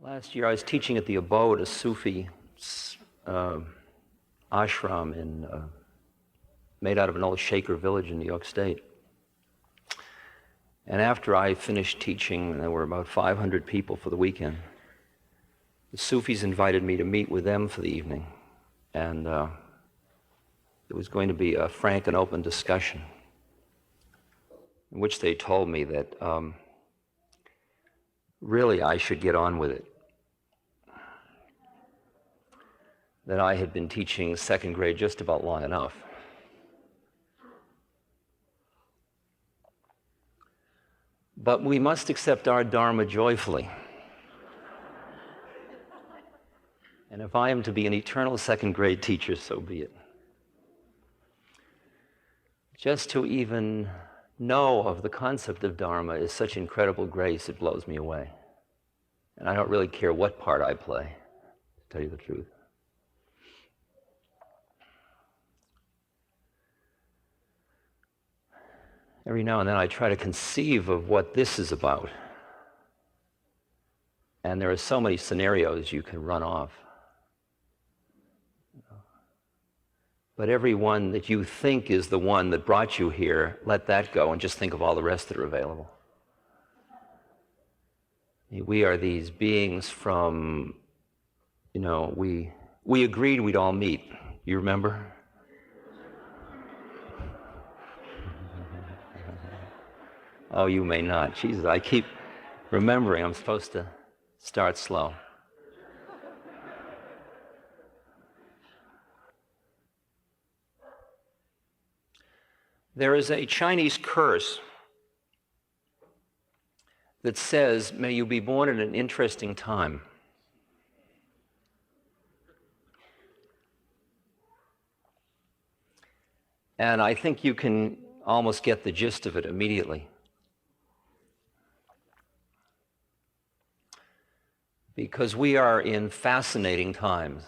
Last year I was teaching at the Abode, a Sufi ashram made out of an old Shaker village in New York State. And after I finished teaching, there were about 500 people for the weekend. The Sufis invited me to meet with them for the evening. And it was going to be a frank and open discussion in which they told me that really I should get on with it. That I had been teaching second grade just about long enough. But we must accept our dharma joyfully. And if I am to be an eternal second grade teacher, so be it. Just to even know of the concept of dharma is such incredible grace, it blows me away. And I don't really care what part I play, to tell you the truth. Every now and then I try to conceive of what this is about. And there are so many scenarios you can run off. But every one that you think is the one that brought you here, let that go and just think of all the rest that are available. We are these beings from, we agreed we'd all meet. You remember? Oh, you may not. Jesus, I keep remembering I'm supposed to start slow. There is a Chinese curse that says, may you be born at an interesting time. And I think you can almost get the gist of it immediately. Because we are in fascinating times,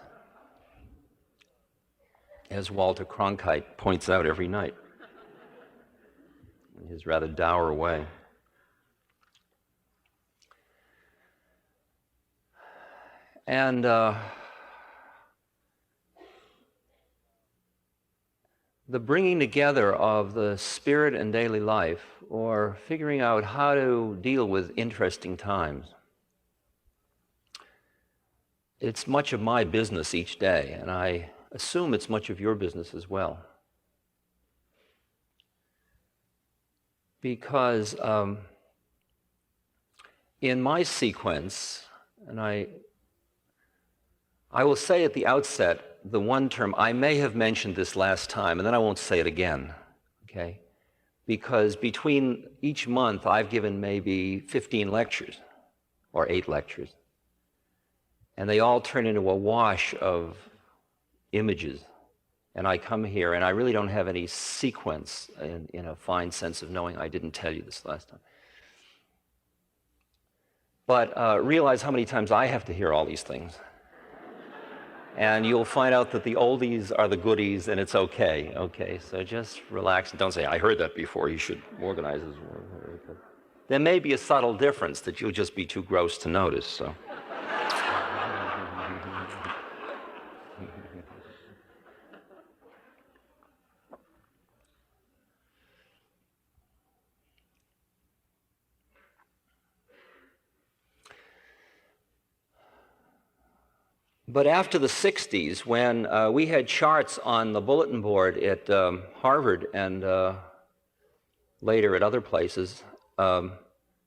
as Walter Cronkite points out every night in his rather dour way. And the bringing together of the spirit and daily life, or figuring out how to deal with interesting times, it's much of my business each day, and I assume it's much of your business as well. Because in my sequence, and I will say at the outset the one term, I may have mentioned this last time, and then I won't say it again, okay? Because between each month, I've given maybe 15 lectures, or 8 lectures. And they all turn into a wash of images. And I come here, and I really don't have any sequence in a fine sense of knowing I didn't tell you this last time. But realize how many times I have to hear all these things. And you'll find out that the oldies are the goodies, and it's okay. Okay, so just relax and don't say, I heard that before, you should organize this. There may be a subtle difference that you'll just be too gross to notice, so. But after the 60s, when we had charts on the bulletin board at Harvard and later at other places,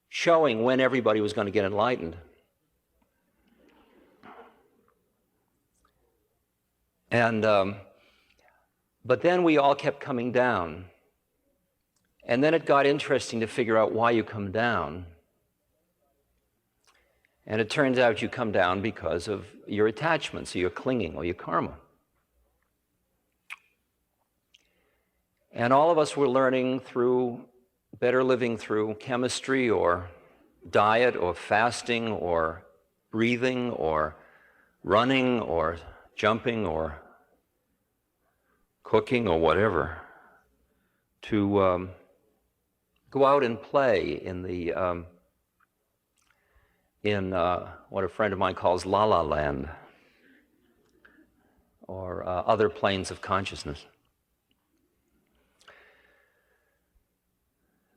showing when everybody was going to get enlightened. And but then we all kept coming down. And then it got interesting to figure out why you come down. And it turns out you come down because of your attachments, or your clinging, or your karma. And all of us were learning through, better living through chemistry, or diet, or fasting, or breathing, or running, or jumping, or cooking, or whatever, to go out and play in the in what a friend of mine calls La La Land, or other planes of consciousness.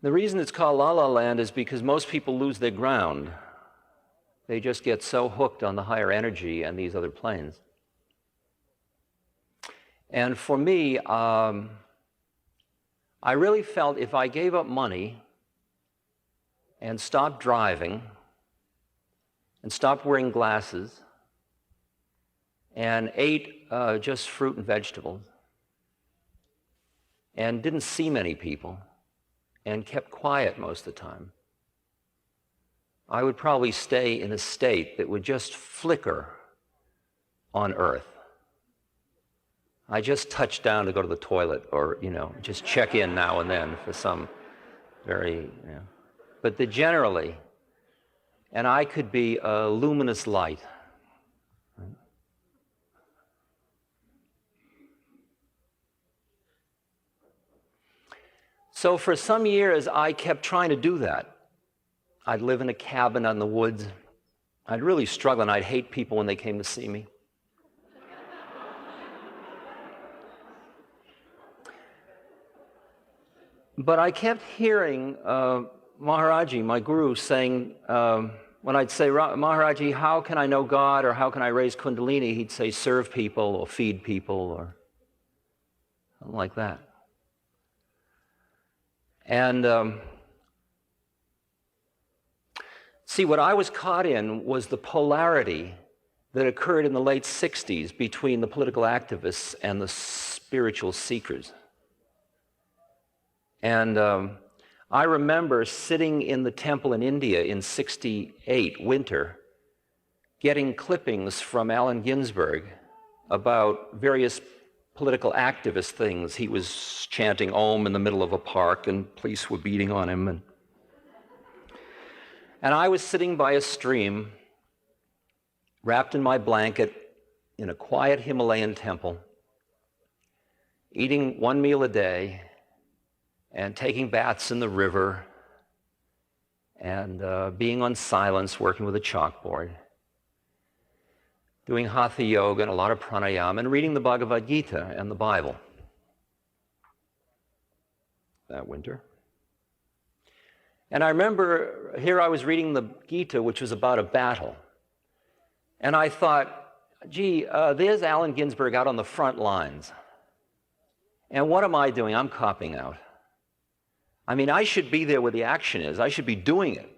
The reason it's called La La Land is because most people lose their ground. They just get so hooked on the higher energy and these other planes. And for me, I really felt if I gave up money and stopped driving and stopped wearing glasses and ate just fruit and vegetables and didn't see many people and kept quiet most of the time, I would probably stay in a state that would just flicker on Earth. I just touch down to go to the toilet, or, just check in now and then for some very, but generally, and I could be a luminous light. So for some years, I kept trying to do that. I'd live in a cabin out in the woods. I'd really struggle, and I'd hate people when they came to see me. But I kept hearing Maharaji, my guru, saying, when I'd say, Maharaji, how can I know God, or how can I raise Kundalini? He'd say, serve people, or feed people, or something like that. And see, what I was caught in was the polarity that occurred in the late 60s between the political activists and the spiritual seekers. And I remember sitting in the temple in India in '68, winter, getting clippings from Allen Ginsberg about various political activist things. He was chanting Om in the middle of a park, and police were beating on him. And I was sitting by a stream, wrapped in my blanket, in a quiet Himalayan temple, eating one meal a day, and taking baths in the river, and being on silence, working with a chalkboard, doing hatha yoga and a lot of pranayama, and reading the Bhagavad Gita and the Bible that winter. And I remember here I was reading the Gita, which was about a battle. And I thought, gee, there's Allen Ginsberg out on the front lines. And what am I doing? I'm copping out. I mean, I should be there where the action is. I should be doing it.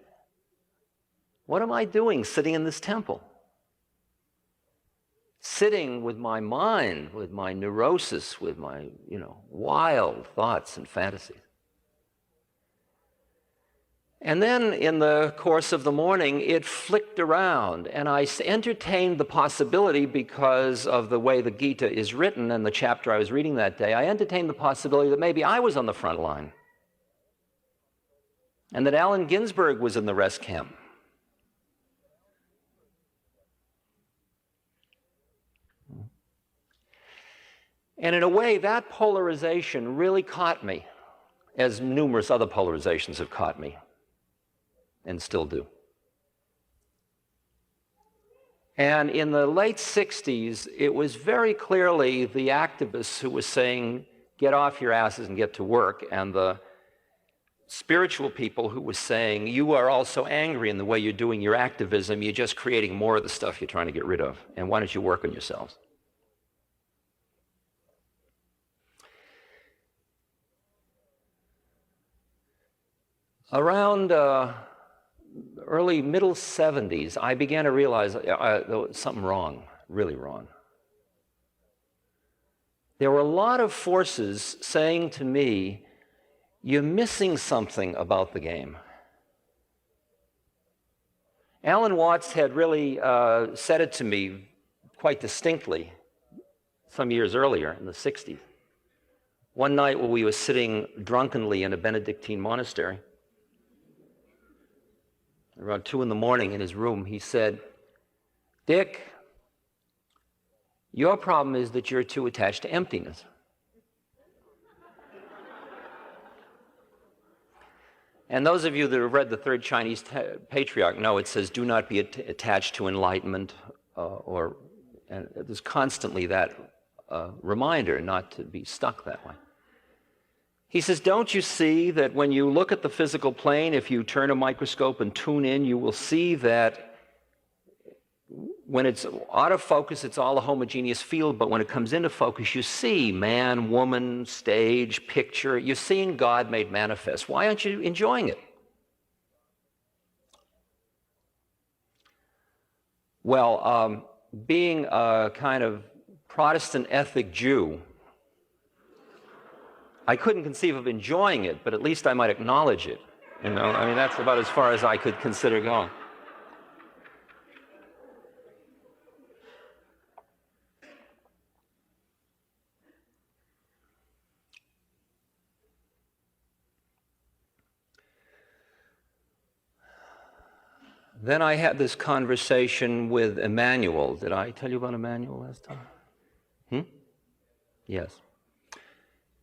What am I doing sitting in this temple? Sitting with my mind, with my neurosis, with my, wild thoughts and fantasies. And then in the course of the morning, it flicked around, and I entertained the possibility, because of the way the Gita is written and the chapter I was reading that day, I entertained the possibility that maybe I was on the front line, and that Allen Ginsberg was in the rest camp. And in a way, that polarization really caught me, as numerous other polarizations have caught me, and still do. And in the late 60s, it was very clearly the activists who were saying, get off your asses and get to work, and the spiritual people who were saying, you are also angry in the way you're doing your activism, you're just creating more of the stuff you're trying to get rid of, and why don't you work on yourselves? Around early, middle 70s, I began to realize there was something wrong, really wrong. There were a lot of forces saying to me, you're missing something about the game. Alan Watts had really said it to me quite distinctly some years earlier, in the 60s. One night when we were sitting drunkenly in a Benedictine monastery, around 2 a.m. in his room, he said, Dick, your problem is that you're too attached to emptiness. And those of you that have read the Third Chinese Patriarch know it says, do not be attached to enlightenment, and there's constantly that reminder not to be stuck that way. He says, don't you see that when you look at the physical plane, if you turn a microscope and tune in, you will see that when it's out of focus, it's all a homogeneous field, but when it comes into focus, you see man, woman, stage, picture. You're seeing God made manifest. Why aren't you enjoying it? Well, being a kind of Protestant ethnic Jew, I couldn't conceive of enjoying it, but at least I might acknowledge it. You know, I mean, that's about as far as I could consider going. Then I had this conversation with Emmanuel. Did I tell you about Emmanuel last time? Yes.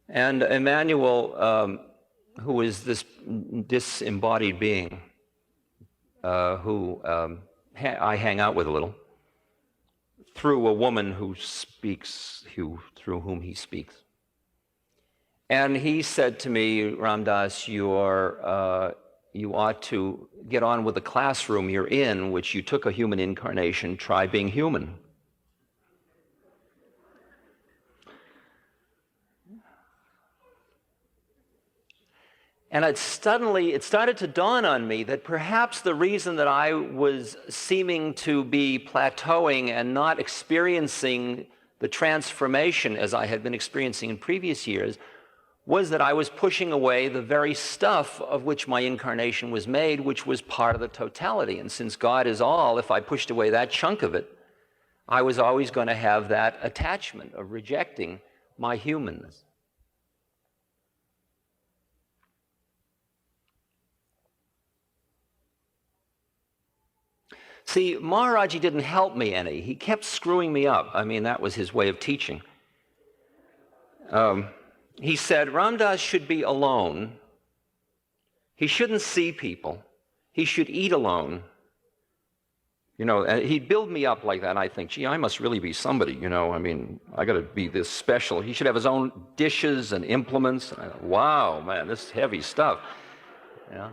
And Emmanuel, who is this disembodied being who I hang out with a little, through a woman who speaks, through whom he speaks. And he said to me, Ramdas, you ought to get on with the classroom you're in, which you took a human incarnation, try being human. And it started to dawn on me that perhaps the reason that I was seeming to be plateauing and not experiencing the transformation as I had been experiencing in previous years was that I was pushing away the very stuff of which my incarnation was made, which was part of the totality. And since God is all, if I pushed away that chunk of it, I was always going to have that attachment of rejecting my humanness. See, Maharaji didn't help me any. He kept screwing me up. I mean, that was his way of teaching. He said, Ramdas should be alone. He shouldn't see people. He should eat alone. You know, and he'd build me up like that, and I think, gee, I must really be somebody, you know. I mean, I got to be this special. He should have his own dishes and implements. And I thought, wow, man, this is heavy stuff. You know?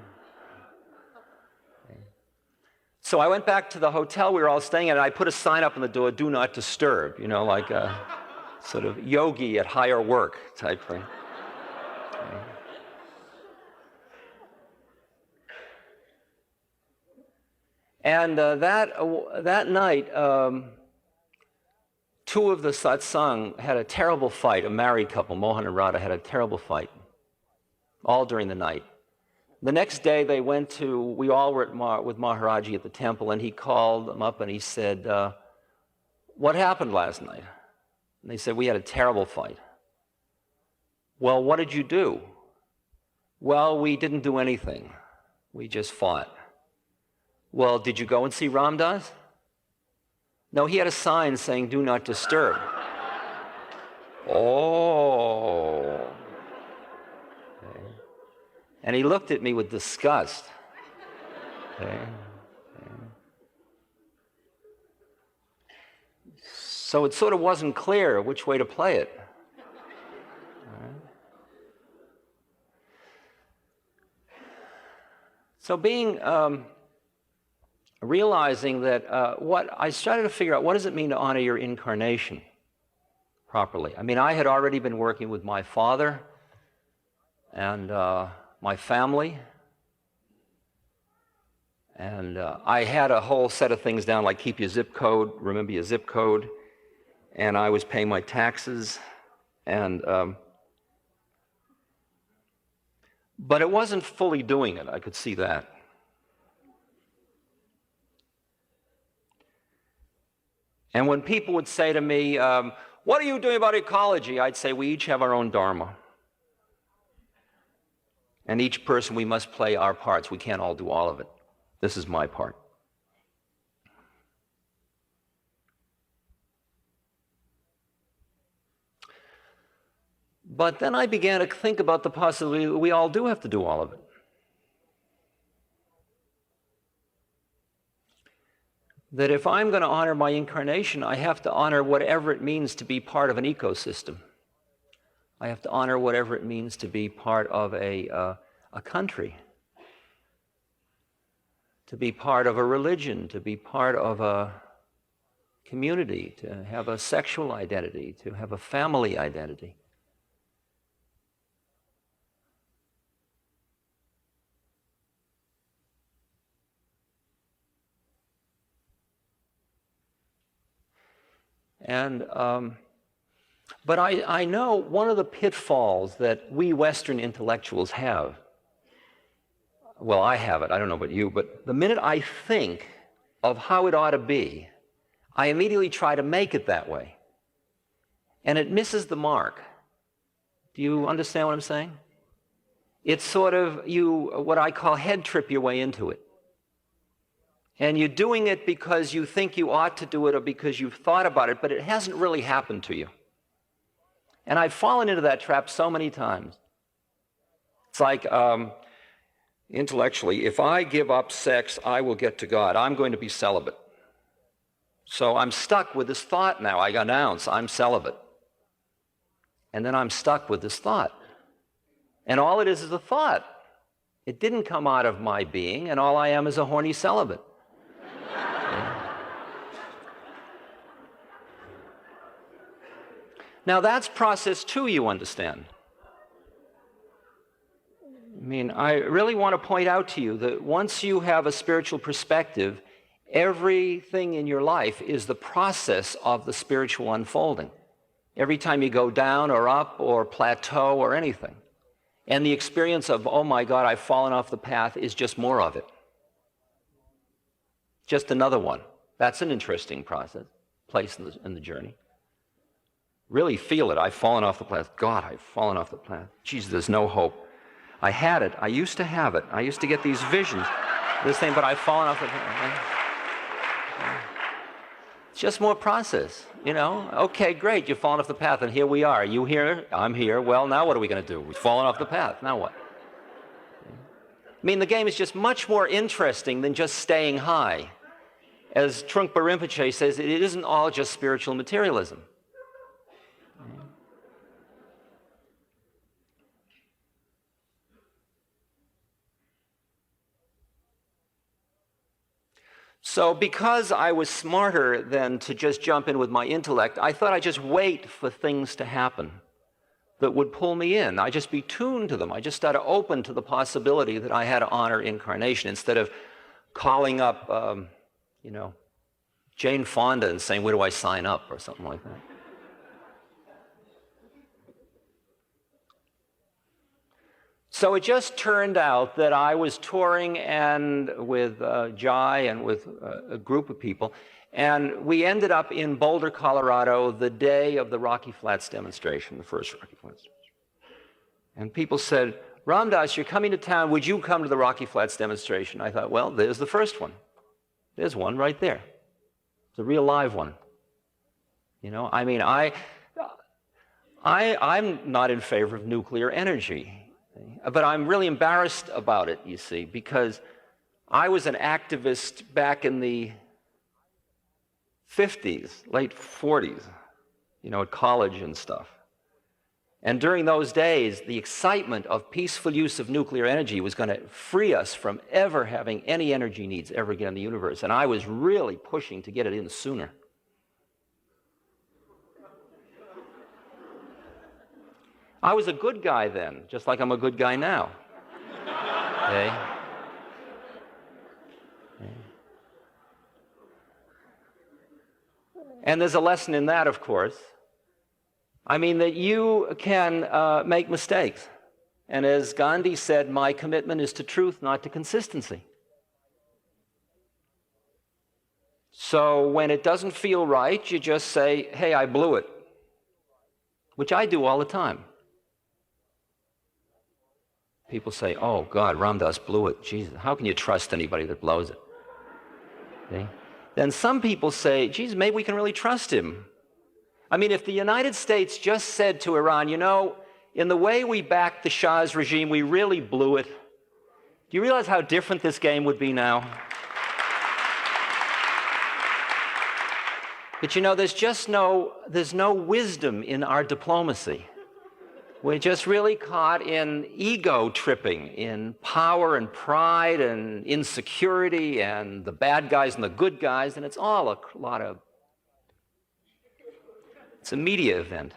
So I went back to the hotel we were all staying at, and I put a sign up on the door, do not disturb, you know, like a sort of yogi at higher work type thing. And that night, two of the satsang had a terrible fight. A married couple, Mohan and Radha, had a terrible fight, all during the night. The next day, we all were with Maharaji at the temple, and he called them up and he said, what happened last night? And they said, we had a terrible fight. Well, what did you do? Well, we didn't do anything. We just fought. Well, did you go and see Ramdas? No, he had a sign saying, do not disturb. Oh. Okay. And he looked at me with disgust. Okay. So it sort of wasn't clear which way to play it. So realizing that I started to figure out, what does it mean to honor your incarnation properly? I mean, I had already been working with my father and my family, and I had a whole set of things down, like keep your zip code, remember your zip code, and I was paying my taxes, and but it wasn't fully doing it. I could see that. And when people would say to me, what are you doing about ecology? I'd say, we each have our own dharma. And each person, we must play our parts. We can't all do all of it. This is my part. But then I began to think about the possibility that we all do have to do all of it. that if I'm going to honor my incarnation, I have to honor whatever it means to be part of an ecosystem. I have to honor whatever it means to be part of a country, to be part of a religion, to be part of a community, to have a sexual identity, to have a family identity. And but I know one of the pitfalls that we Western intellectuals have, well, I have it, I don't know about you, but the minute I think of how it ought to be, I immediately try to make it that way. And it misses the mark. Do you understand what I'm saying? It's sort of what I call head trip your way into it. And you're doing it because you think you ought to do it or because you've thought about it, but it hasn't really happened to you. And I've fallen into that trap so many times. It's like, intellectually, if I give up sex, I will get to God. I'm going to be celibate. So I'm stuck with this thought now. I announce I'm celibate. And then I'm stuck with this thought. And all it is a thought. It didn't come out of my being, and all I am is a horny celibate. Now that's process two, you understand. I mean, I really want to point out to you that once you have a spiritual perspective, everything in your life is the process of the spiritual unfolding. Every time you go down or up or plateau or anything. And the experience of, oh my God, I've fallen off the path is just more of it. Just another one. That's an interesting place in the journey. Really feel it. I've fallen off the path. God, I've fallen off the path. Jesus, there's no hope. I had it. I used to have it. I used to get these visions. This thing, but I've fallen off the path. It's just more process, you know. Okay, great. You've fallen off the path, and here we are. You here? I'm here. Well, now what are we going to do? We've fallen off the path. Now what? I mean, the game is just much more interesting than just staying high. As Trungpa Rinpoche says, it isn't all just spiritual materialism. So because I was smarter than to just jump in with my intellect, I thought I'd just wait for things to happen that would pull me in. I'd just be tuned to them. I just started open to the possibility that I had to honor incarnation instead of calling up, you know, Jane Fonda and saying, where do I sign up or something like that. So it just turned out that I was touring and with Jai and with a group of people, and we ended up in Boulder, Colorado, the day of the Rocky Flats demonstration, the first Rocky Flats demonstration. And people said, Ram Dass, you're coming to town, would you come to the Rocky Flats demonstration? I thought, well, there's the first one. There's one right there. It's a real live one. You know, I mean, I'm not in favor of nuclear energy. But I'm really embarrassed about it, you see, because I was an activist back in the 50s, late 40s, you know, at college and stuff. And during those days, the excitement of peaceful use of nuclear energy was going to free us from ever having any energy needs ever again in the universe. And I was really pushing to get it in sooner. I was a good guy then, just like I'm a good guy now. Okay? And there's a lesson in that, of course. I mean, that you can make mistakes. And as Gandhi said, my commitment is to truth, not to consistency. So when it doesn't feel right, you just say, hey, I blew it, which I do all the time. People say, oh, God, Ram Dass blew it. Jesus, how can you trust anybody that blows it? Okay? Then some people say, geez, maybe we can really trust him. I mean, if the United States just said to Iran, you know, in the way we backed the Shah's regime, we really blew it. Do you realize how different this game would be now? But you know, there's no wisdom in our diplomacy. We're just really caught in ego tripping, in power and pride and insecurity and the bad guys and the good guys, and it's all a lot of, it's a media event.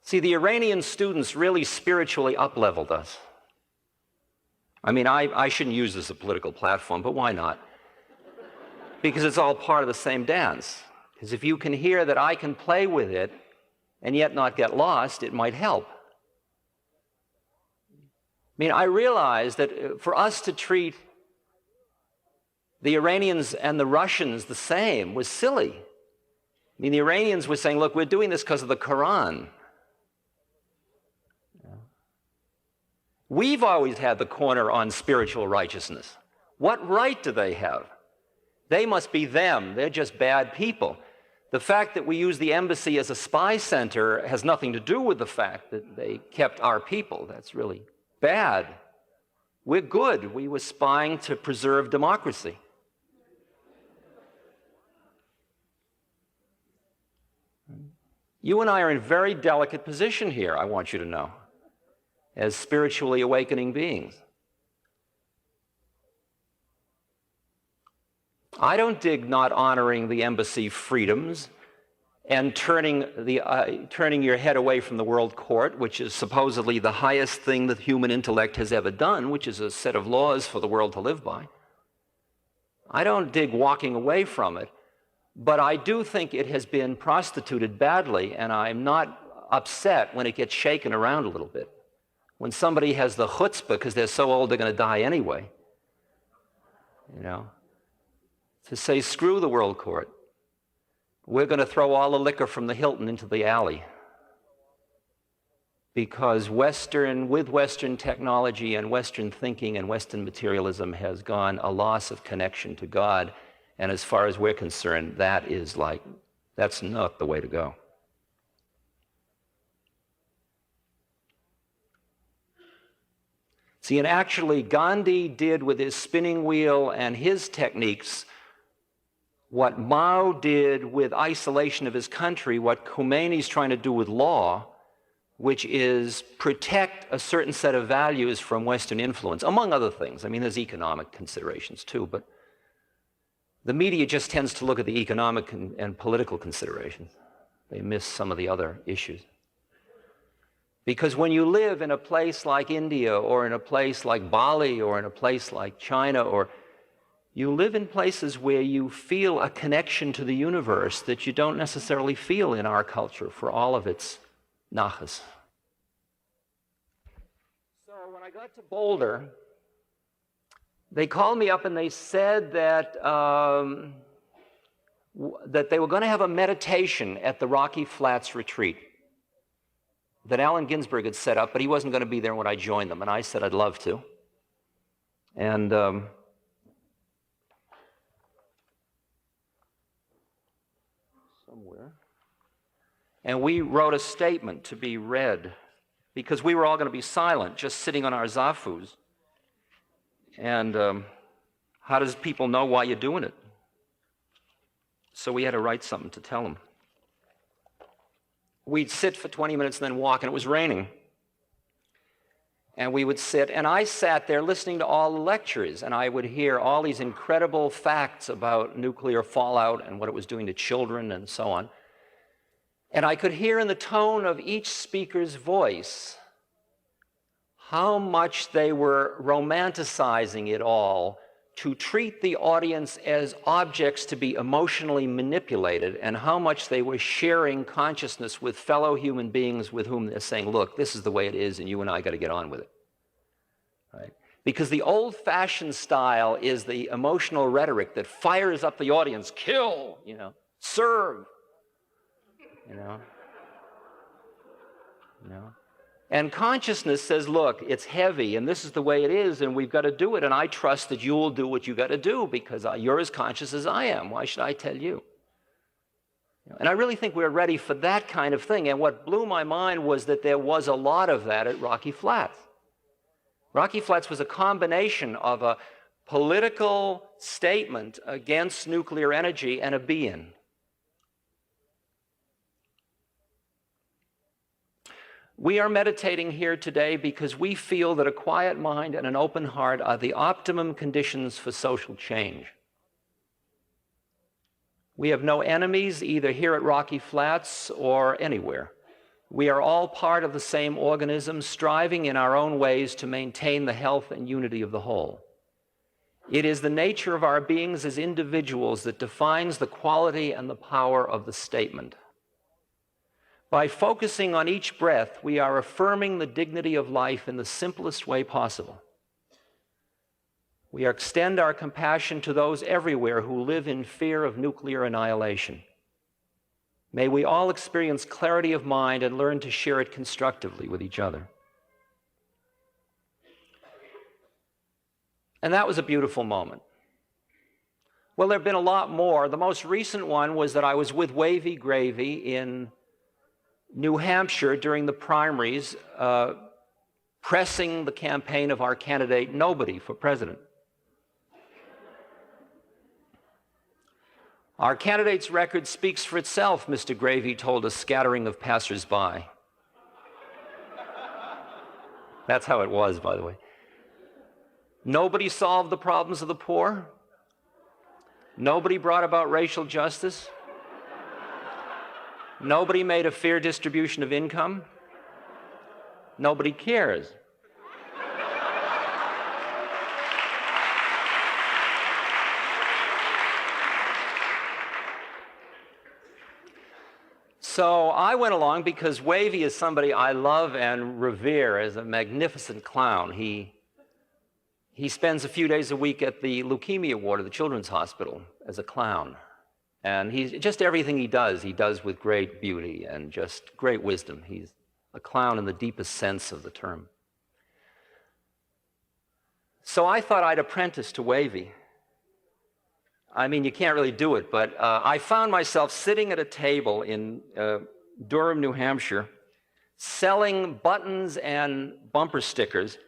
See, the Iranian students really spiritually up-leveled us. I mean, I shouldn't use this as a political platform, but why not? Because it's all part of the same dance. Because if you can hear that I can play with it and yet not get lost, it might help. I mean, I realize that for us to treat the Iranians and the Russians the same was silly. I mean, the Iranians were saying, look, we're doing this because of the Quran. We've always had the corner on spiritual righteousness. What right do they have? They must be them. They're just bad people. The fact that we use the embassy as a spy center has nothing to do with the fact that they kept our people. That's really bad. We're good. We were spying to preserve democracy. You and I are in a very delicate position here, I want you to know, as spiritually awakening beings. I don't dig not honoring the embassy freedoms and turning your head away from the world court, which is supposedly the highest thing that human intellect has ever done, which is a set of laws for the world to live by. I don't dig walking away from it, but I do think it has been prostituted badly, and I'm not upset when it gets shaken around a little bit. When somebody has the chutzpah, because they're so old they're going to die anyway, you know, to say, screw the world court. We're going to throw all the liquor from the Hilton into the alley. Because with Western technology and Western thinking and Western materialism has gone a loss of connection to God. And as far as we're concerned, that's not the way to go. See, and actually Gandhi did with his spinning wheel and his techniques what Mao did with isolation of his country, what Khomeini's trying to do with law, which is protect a certain set of values from Western influence, among other things. I mean, there's economic considerations too, but the media just tends to look at the economic and political considerations. They miss some of the other issues. Because when you live in a place like India or in a place like Bali or in a place like China, or you live in places where you feel a connection to the universe that you don't necessarily feel in our culture for all of its nachas. So when I got to Boulder, they called me up and they said that they were going to have a meditation at the Rocky Flats retreat that Allen Ginsberg had set up, but he wasn't going to be there when I joined them. And I said I'd love to. And somewhere. And we wrote a statement to be read because we were all going to be silent, just sitting on our zafus. And how does people know why you're doing it? So we had to write something to tell them. We'd sit for 20 minutes and then walk, and it was raining. And we would sit, and I sat there listening to all the lectures, and I would hear all these incredible facts about nuclear fallout and what it was doing to children and so on. And I could hear in the tone of each speaker's voice how much they were romanticizing it all to treat the audience as objects to be emotionally manipulated, and how much they were sharing consciousness with fellow human beings with whom they're saying, look, this is the way it is, and you and I got to get on with it. Right? Because the old-fashioned style is the emotional rhetoric that fires up the audience, kill, serve, you know. And consciousness says, look, it's heavy, and this is the way it is, and we've got to do it, and I trust that you'll do what you got to do because you're as conscious as I am. Why should I tell you? And I really think we're ready for that kind of thing. And what blew my mind was that there was a lot of that at Rocky Flats. Rocky Flats was a combination of a political statement against nuclear energy and a be-in. We are meditating here today because we feel that a quiet mind and an open heart are the optimum conditions for social change. We have no enemies either here at Rocky Flats or anywhere. We are all part of the same organism, striving in our own ways to maintain the health and unity of the whole. It is the nature of our beings as individuals that defines the quality and the power of the statement. By focusing on each breath, we are affirming the dignity of life in the simplest way possible. We extend our compassion to those everywhere who live in fear of nuclear annihilation. May we all experience clarity of mind and learn to share it constructively with each other. And that was a beautiful moment. Well, there have been a lot more. The most recent one was that I was with Wavy Gravy in New Hampshire during the primaries, pressing the campaign of our candidate, Nobody, for president. Our candidate's record speaks for itself, Mr. Gravy told a scattering of passers-by. That's how it was, by the way. Nobody solved the problems of the poor. Nobody brought about racial justice. Nobody made a fair distribution of income. Nobody cares. So I went along because Wavy is somebody I love and revere as a magnificent clown. He spends a few days a week at the leukemia ward of the Children's Hospital as a clown. And he's just everything he does with great beauty and just great wisdom. He's a clown in the deepest sense of the term. So I thought I'd apprentice to Wavy. I mean, you can't really do it, but I found myself sitting at a table in Durham, New Hampshire, selling buttons and bumper stickers.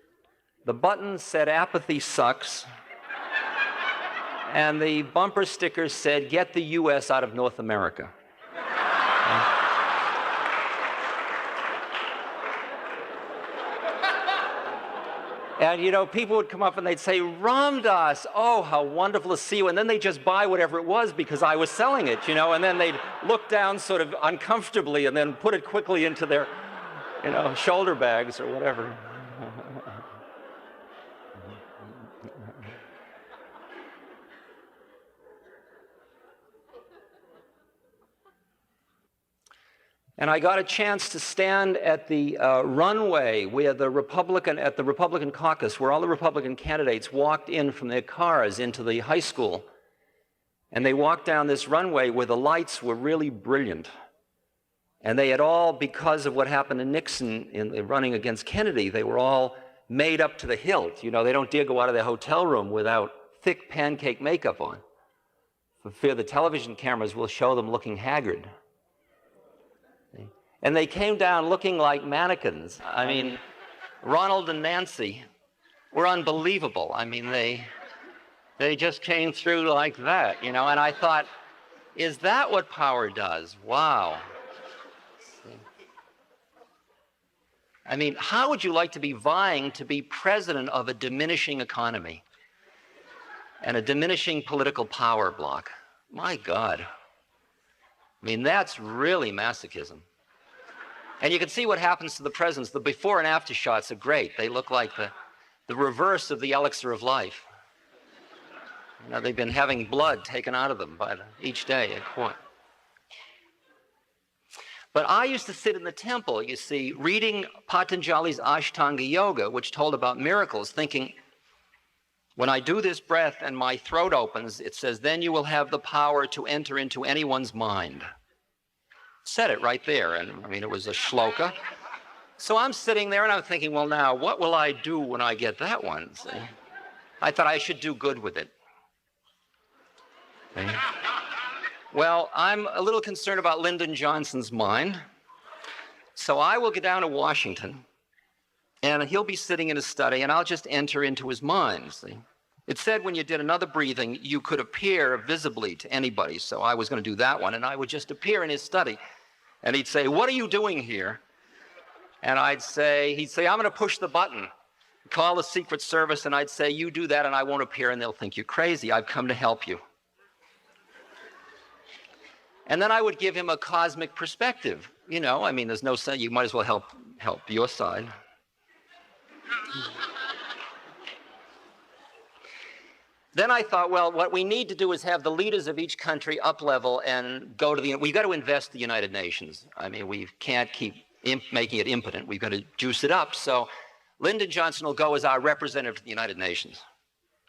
The buttons said, "Apathy sucks." And the bumper sticker said, "Get the U.S. out of North America." And, you know, people would come up and they'd say, "Ram Dass, oh, how wonderful to see you." And then they'd just buy whatever it was because I was selling it, you know, and then they'd look down sort of uncomfortably and then put it quickly into their, you know, shoulder bags or whatever. And I got a chance to stand at the runway where at the Republican caucus, where all the Republican candidates walked in from their cars into the high school. And they walked down this runway where the lights were really brilliant. And they had all, because of what happened to Nixon in running against Kennedy, they were all made up to the hilt. You know, they don't dare go out of their hotel room without thick pancake makeup on, for fear the television cameras will show them looking haggard. And they came down looking like mannequins. I mean, Ronald and Nancy were unbelievable. I mean, they just came through like that, you know, and I thought, is that what power does? Wow. I mean, how would you like to be vying to be president of a diminishing economy and a diminishing political power block? My God. I mean, that's really masochism. And you can see what happens to the presidents. The before and after shots are great. They look like the reverse of the elixir of life. You know, they've been having blood taken out of them each day at court. But I used to sit in the temple, you see, reading Patanjali's Ashtanga Yoga, which told about miracles, thinking, when I do this breath and my throat opens, it says, then you will have the power to enter into anyone's mind. Said it right there, and I mean, it was a shloka. So I'm sitting there and I'm thinking, well, now, what will I do when I get that one? See? I thought I should do good with it. See? Well, I'm a little concerned about Lyndon Johnson's mind. So I will get down to Washington, and he'll be sitting in his study, and I'll just enter into his mind, see? It said when you did another breathing, you could appear visibly to anybody. So I was going to do that one, and I would just appear in his study. And he'd say, "What are you doing here?" And he'd say, "I'm going to push the button. Call the Secret Service," and I'd say, "You do that and I won't appear and they'll think you're crazy. I've come to help you." And then I would give him a cosmic perspective. You know, I mean, there's no sense, you might as well help your side. Then I thought, well, what we need to do is have the leaders of each country up level and go to we've got to invest the United Nations. I mean, we can't keep making it impotent. We've got to juice it up. So Lyndon Johnson will go as our representative to the United Nations.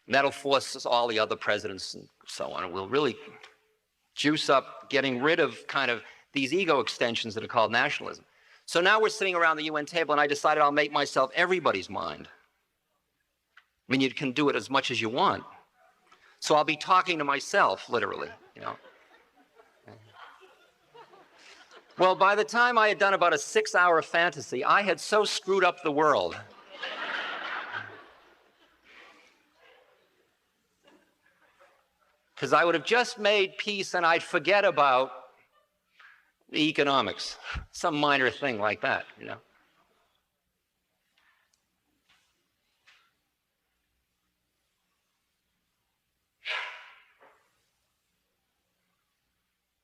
And that'll force all the other presidents and so on. And we'll really juice up getting rid of kind of these ego extensions that are called nationalism. So now we're sitting around the UN table, and I decided I'll make myself everybody's mind. I mean, you can do it as much as you want. So I'll be talking to myself, literally, you know. Well, by the time I had done about a 6-hour fantasy, I had so screwed up the world. Because I would have just made peace and I'd forget about the economics, some minor thing like that, you know.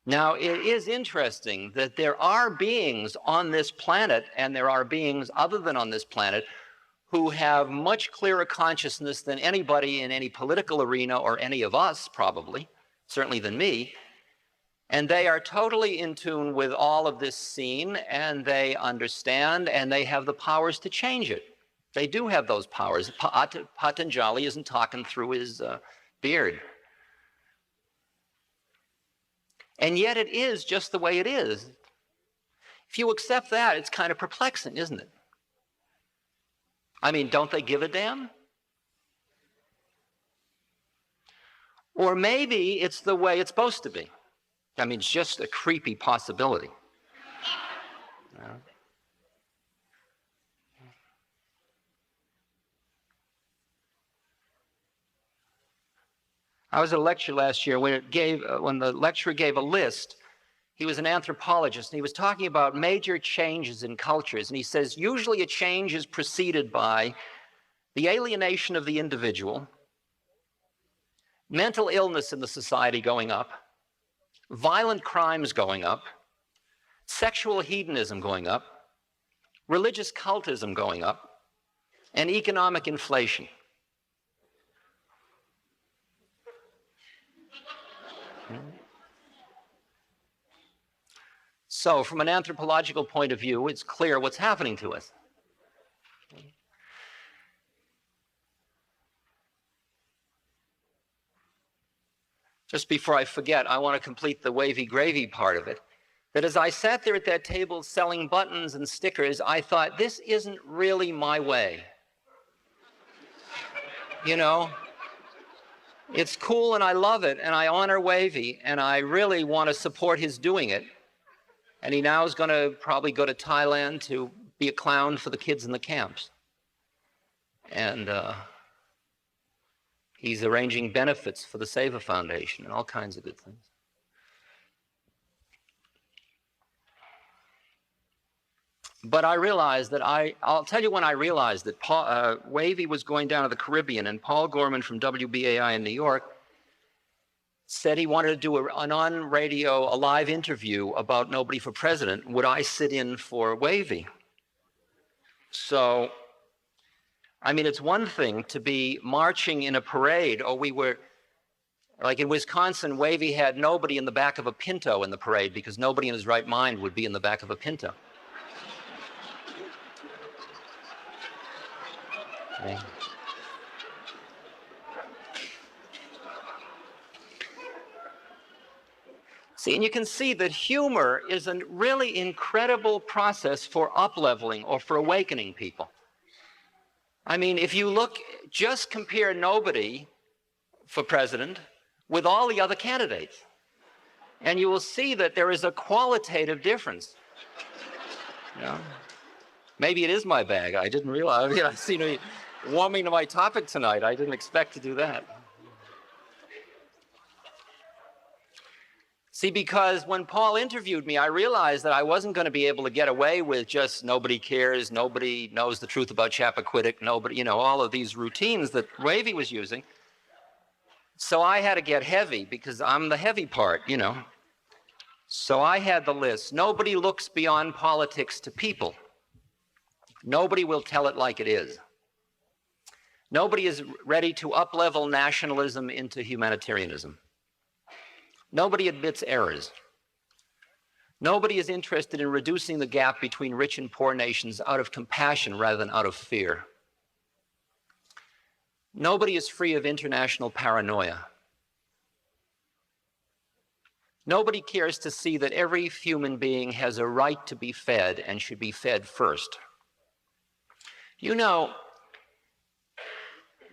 Now, it is interesting that there are beings on this planet, and there are beings other than on this planet, who have much clearer consciousness than anybody in any political arena, or any of us probably, certainly than me. And they are totally in tune with all of this scene, and they understand, and they have the powers to change it. They do have those powers. Patanjali isn't talking through his beard. And yet it is just the way it is. If you accept that, it's kind of perplexing, isn't it? I mean, don't they give a damn? Or maybe it's the way it's supposed to be. I mean, it's just a creepy possibility. I was at a lecture last year when the lecturer gave a list. He was an anthropologist, and he was talking about major changes in cultures. And he says, usually a change is preceded by the alienation of the individual, mental illness in the society going up, violent crimes going up, sexual hedonism going up, religious cultism going up, and economic inflation. So from an anthropological point of view, it's clear what's happening to us. Just before I forget, I want to complete the wavy gravy part of it. That as I sat there at that table selling buttons and stickers, I thought, this isn't really my way. You know? It's cool and I love it and I honor Wavy and I really want to support his doing it. And he now is going to probably go to Thailand to be a clown for the kids in the camps. And he's arranging benefits for the Seva Foundation and all kinds of good things. But I realized that I'll tell you when I realized that Wavy was going down to the Caribbean, and Paul Gorman from WBAI in New York said he wanted to do an on-radio, a live interview about Nobody for President. Would I sit in for Wavy? So, I mean, it's one thing to be marching in a parade, or we were, like in Wisconsin, Wavy had nobody in the back of a Pinto in the parade because nobody in his right mind would be in the back of a Pinto. Okay. See, and you can see that humor is a really incredible process for up-leveling or for awakening people. I mean, if you look, just compare Nobody for President with all the other candidates, and you will see that there is a qualitative difference. You know? Maybe it is my bag. I didn't realize. You know, warming to my topic tonight. I didn't expect to do that. See, because when Paul interviewed me, I realized that I wasn't going to be able to get away with just nobody cares, nobody knows the truth about Chappaquiddick, nobody, you know, all of these routines that Wavy was using. So I had to get heavy because I'm the heavy part, you know. So I had the list. Nobody looks beyond politics to people. Nobody will tell it like it is. Nobody is ready to up-level nationalism into humanitarianism. Nobody admits errors. Nobody is interested in reducing the gap between rich and poor nations out of compassion rather than out of fear. Nobody is free of international paranoia. Nobody cares to see that every human being has a right to be fed and should be fed first. You know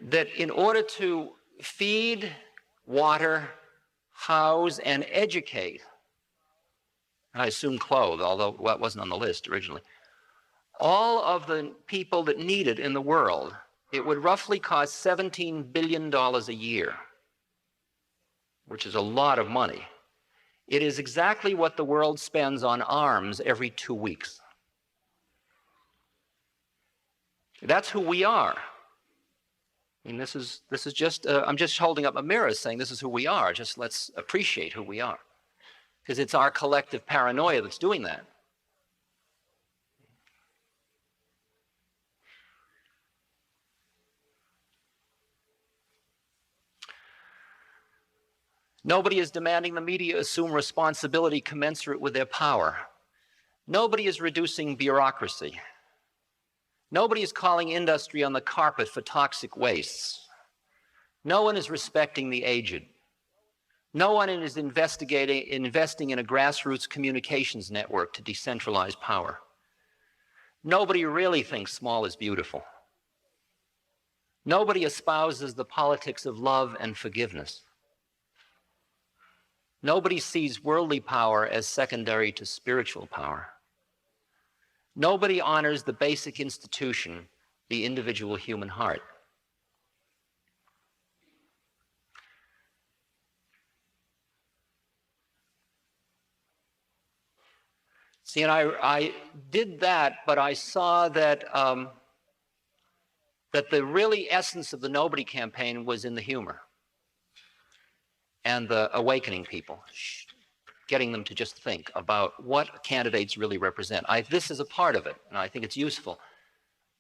that in order to feed, water, house, and educate, I assume clothe, although that wasn't on the list originally, all of the people that need it in the world, it would roughly cost $17 billion a year, which is a lot of money. It is exactly what the world spends on arms every 2 weeks. That's who we are. I mean, this is just, I'm just holding up a mirror saying this is who we are. Just let's appreciate who we are. Because it's our collective paranoia that's doing that. Nobody is demanding the media assume responsibility commensurate with their power. Nobody is reducing bureaucracy. Nobody is calling industry on the carpet for toxic wastes. No one is respecting the aged. No one is investing in a grassroots communications network to decentralize power. Nobody really thinks small is beautiful. Nobody espouses the politics of love and forgiveness. Nobody sees worldly power as secondary to spiritual power. Nobody honors the basic institution, the individual human heart. See, and I did that, but I saw that, that the really essence of the Nobody campaign was in the humor and the awakening people, getting them to just think about what candidates really represent. This is a part of it, and I think it's useful.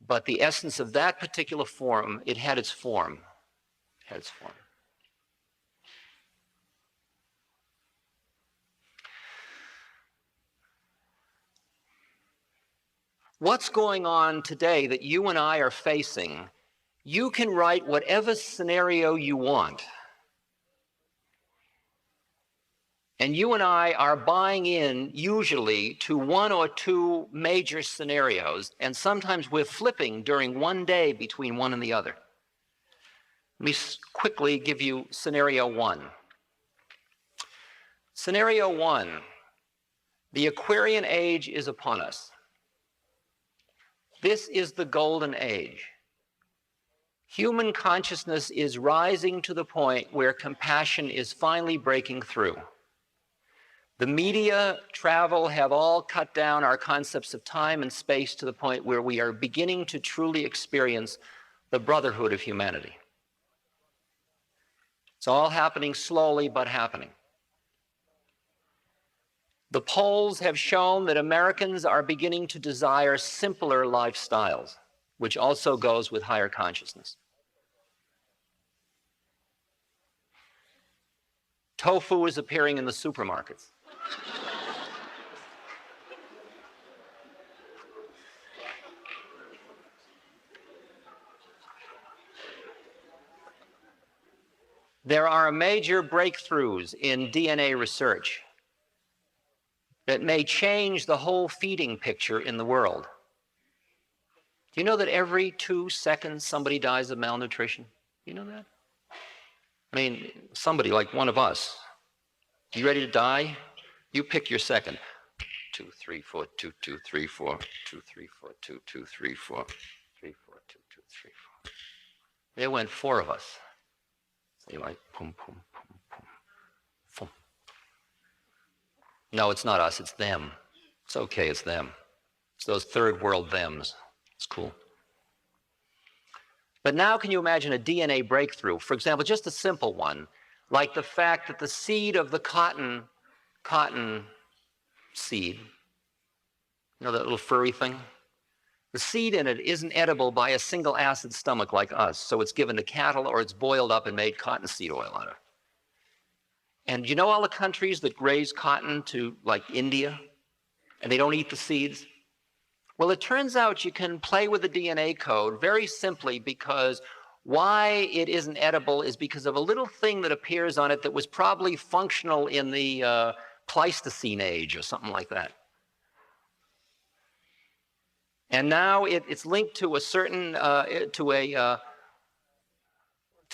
But the essence of that particular forum, it had its form. It had its form. What's going on today that you and I are facing, you can write whatever scenario you want. And you and I are buying in, usually, to one or two major scenarios, and sometimes we're flipping during one day between one and the other. Let me quickly give you scenario one. Scenario one, the Aquarian age is upon us. This is the golden age. Human consciousness is rising to the point where compassion is finally breaking through. The media, travel have all cut down our concepts of time and space to the point where we are beginning to truly experience the brotherhood of humanity. It's all happening slowly, but happening. The polls have shown that Americans are beginning to desire simpler lifestyles, which also goes with higher consciousness. Tofu is appearing in the supermarkets. There are major breakthroughs in DNA research that may change the whole feeding picture in the world. Do you know that every 2 seconds somebody dies of malnutrition? Do you know that? I mean, somebody like one of us. You ready to die? You pick your second. 2, 3, 4, 2, 3, 4, 2, 3, 4, 2, 2, 3, 4, 3, 4, 2, 2, 3, 4. There went 4 of us. So you like, pum, pum, pum, pum, pum. No, it's not us, it's them. It's okay, it's them. It's those third world thems. It's cool. But now can you imagine a DNA breakthrough? For example, just a simple one, like the fact that the seed of the cotton seed, you know that little furry thing? The seed in it isn't edible by a single acid stomach like us, so it's given to cattle or it's boiled up and made cottonseed oil out of. And you know all the countries that graze cotton to, like India, and they don't eat the seeds? Well, it turns out you can play with the DNA code very simply because why it isn't edible is because of a little thing that appears on it that was probably functional in the Pleistocene age or something like that. And now it's linked to a certain, to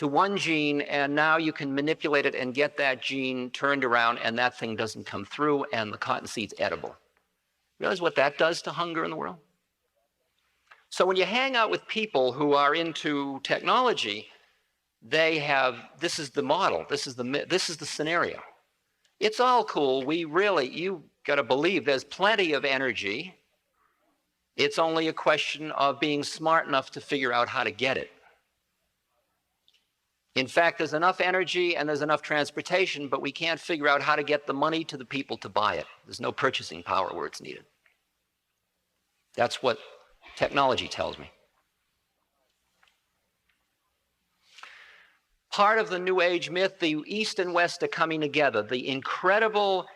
one gene, and now you can manipulate it and get that gene turned around, and that thing doesn't come through, and the cottonseed's edible. Realize what that does to hunger in the world? So when you hang out with people who are into technology, they have, this is the model, this is the scenario. It's all cool. You got to believe there's plenty of energy. It's only a question of being smart enough to figure out how to get it. In fact, there's enough energy and there's enough transportation, but we can't figure out how to get the money to the people to buy it. There's no purchasing power where it's needed. That's what technology tells me. Part of the New Age myth, the East and West are coming together. The incredible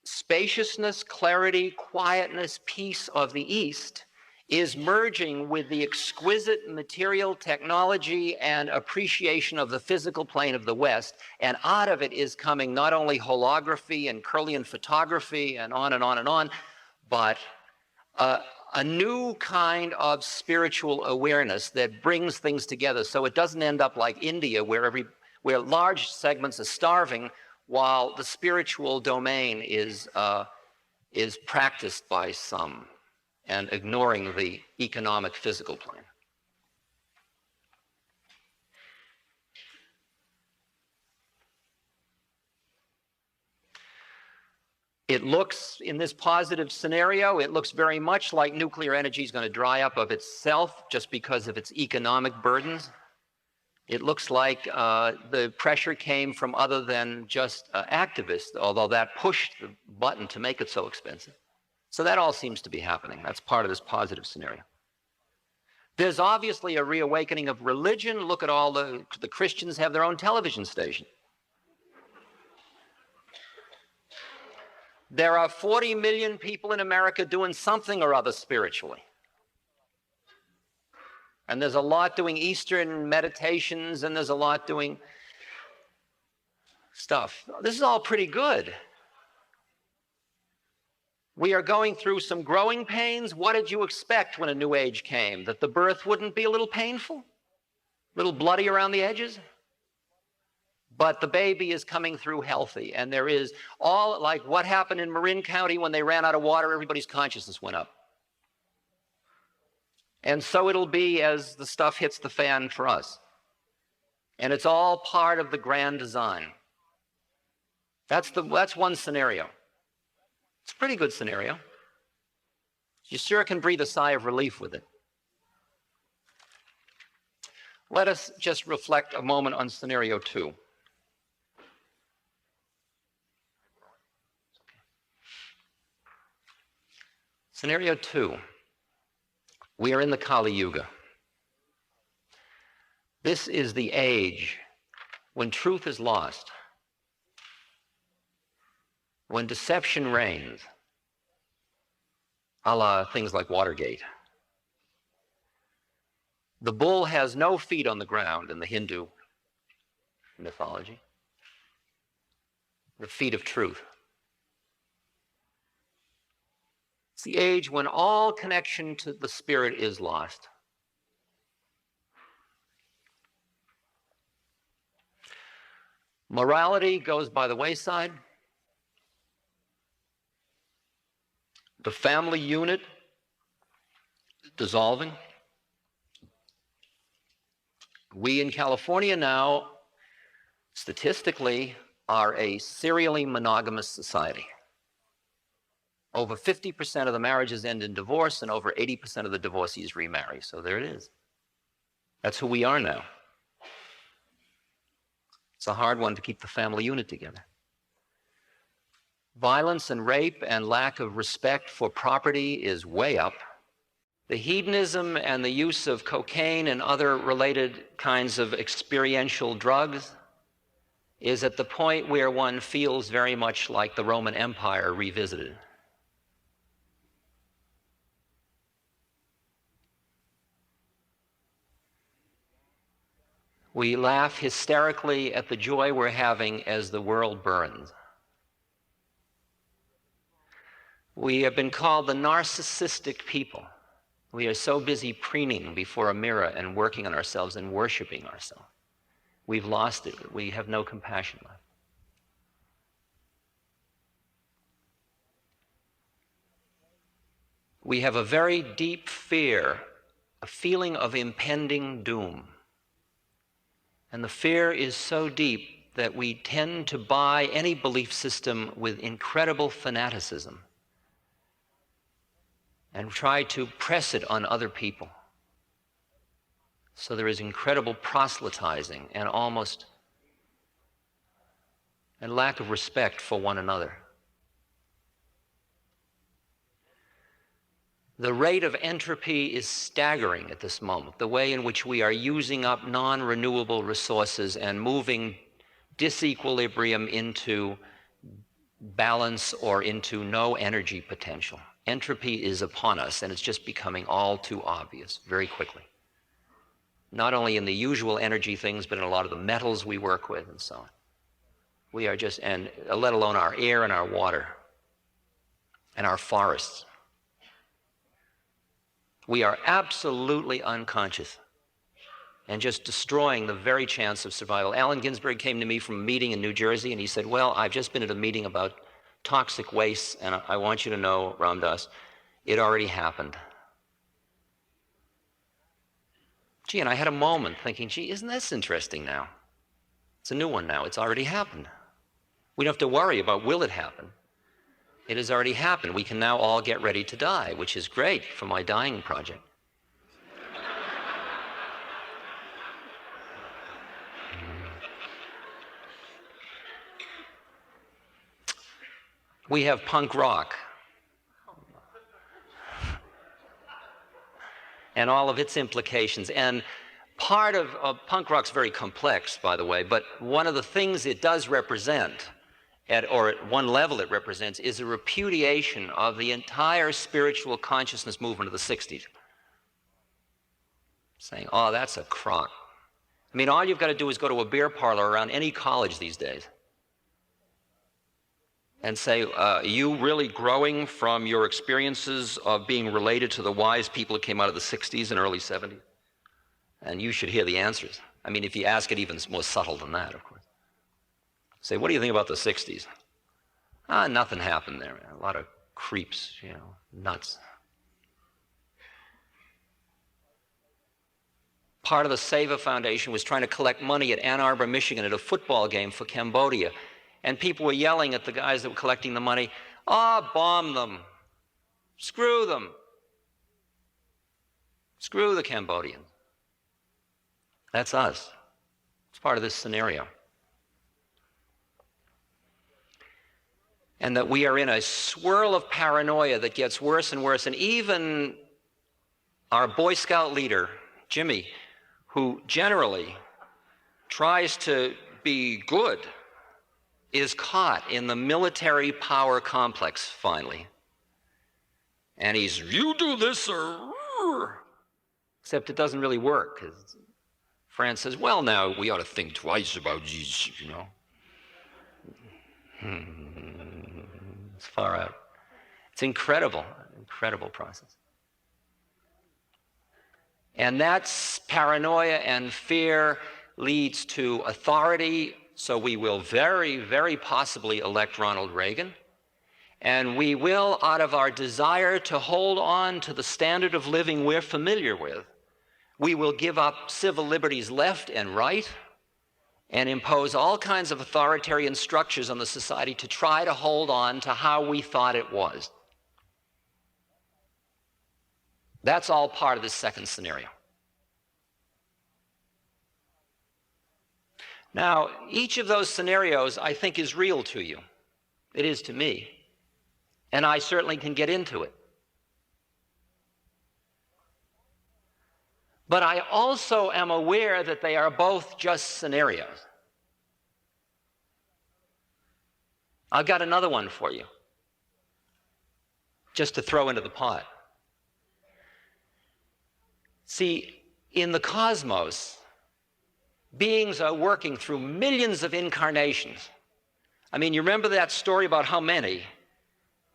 spaciousness, clarity, quietness, peace of the East is merging with the exquisite material technology and appreciation of the physical plane of the West, and out of it is coming not only holography and Kirlian photography and on and on and on, but a new kind of spiritual awareness that brings things together so it doesn't end up like India where large segments are starving while the spiritual domain is practiced by some and ignoring the economic physical plane. It looks, in this positive scenario, it looks very much like nuclear energy is going to dry up of itself just because of its economic burdens. It looks like the pressure came from other than just activists, although that pushed the button to make it so expensive. So that all seems to be happening. That's part of this positive scenario. There's obviously a reawakening of religion. Look at all the Christians have their own television station. There are 40 million people in America doing something or other spiritually. And there's a lot doing Eastern meditations, and there's a lot doing stuff. This is all pretty good. We are going through some growing pains. What did you expect when a new age came? That the birth wouldn't be a little painful? A little bloody around the edges? But the baby is coming through healthy, and there is all, like what happened in Marin County when they ran out of water, everybody's consciousness went up. And so it'll be as the stuff hits the fan for us. And it's all part of the grand design. That's one scenario. It's a pretty good scenario. You sure can breathe a sigh of relief with it. Let us just reflect a moment on scenario 2. Scenario 2. We are in the Kali Yuga. This is the age when truth is lost, when deception reigns, a la things like Watergate. The bull has no feet on the ground in the Hindu mythology. The feet of truth. It's the age when all connection to the spirit is lost. Morality goes by the wayside. The family unit dissolving. We in California now, statistically, are a serially monogamous society. Over 50% of the marriages end in divorce, and over 80% of the divorcees remarry. So there it is. That's who we are now. It's a hard one to keep the family unit together. Violence and rape and lack of respect for property is way up. The hedonism and the use of cocaine and other related kinds of experiential drugs is at the point where one feels very much like the Roman Empire revisited. We laugh hysterically at the joy we're having as the world burns. We have been called the narcissistic people. We are so busy preening before a mirror and working on ourselves and worshiping ourselves. We've lost it. We have no compassion left. We have a very deep fear, a feeling of impending doom. And the fear is so deep that we tend to buy any belief system with incredible fanaticism and try to press it on other people. So there is incredible proselytizing and lack of respect for one another. The rate of entropy is staggering at this moment, the way in which we are using up non-renewable resources and moving disequilibrium into balance or into no energy potential. Entropy is upon us, and it's just becoming all too obvious very quickly. Not only in the usual energy things, but in a lot of the metals we work with and so on. We are just, and let alone our air and our water and our forests. We are absolutely unconscious and just destroying the very chance of survival. Allen Ginsberg came to me from a meeting in New Jersey, and he said, well, I've just been at a meeting about toxic waste, and I want you to know, Ram Dass, it already happened. Gee, and I had a moment thinking, gee, isn't this interesting now? It's a new one now. It's already happened. We don't have to worry about will it happen. It has already happened. We can now all get ready to die, which is great for my dying project. We have punk rock and all of its implications. And part of punk rock's very complex, by the way, but one of the things it does represent, or at one level it represents, is a repudiation of the entire spiritual consciousness movement of the 60s. Saying, oh, that's a crock. I mean, all you've got to do is go to a beer parlor around any college these days and say, are you really growing from your experiences of being related to the wise people who came out of the 60s and early 70s? And you should hear the answers. I mean, if you ask it even more subtle than that, of course. Say, what do you think about the 60s? Nothing happened there. A lot of creeps, nuts. Part of the Seva Foundation was trying to collect money at Ann Arbor, Michigan at a football game for Cambodia. And people were yelling at the guys that were collecting the money, bomb them. Screw them. Screw the Cambodians. That's us. It's part of this scenario. And that we are in a swirl of paranoia that gets worse and worse. And even our Boy Scout leader, Jimmy, who generally tries to be good, is caught in the military power complex finally. And he's, you do this or... Except it doesn't really work, because France says, well, now we ought to think twice about this, It's far out. It's incredible process. And that's paranoia and fear leads to authority. So we will very, very possibly elect Ronald Reagan. And we will, out of our desire to hold on to the standard of living we're familiar with, We will give up civil liberties left and right and impose all kinds of authoritarian structures on the society to try to hold on to how we thought it was. That's all part of this second scenario. Now, each of those scenarios, I think, is real to you. It is to me. And I certainly can get into it. But I also am aware that they are both just scenarios. I've got another one for you, just to throw into the pot. See, in the cosmos, beings are working through millions of incarnations. I mean, you remember that story about how many?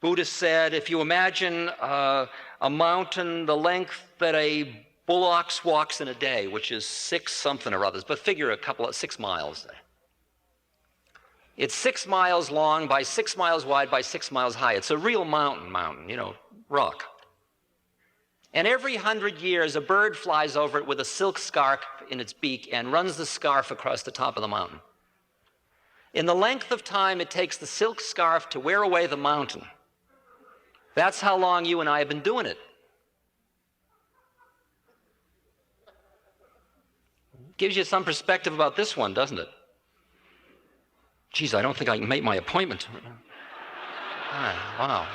Buddha said, if you imagine a mountain the length that a bull ox walks in a day, which is 6 something or others, but figure 6 miles. It's 6 miles long by 6 miles wide by 6 miles high. It's a real mountain, you know, rock. And every 100 years, a bird flies over it with a silk scarf in its beak and runs the scarf across the top of the mountain. In the length of time it takes the silk scarf to wear away the mountain, that's how long you and I have been doing it. Gives you some perspective about this one, doesn't it? Geez, I don't think I can make my appointment. Wow.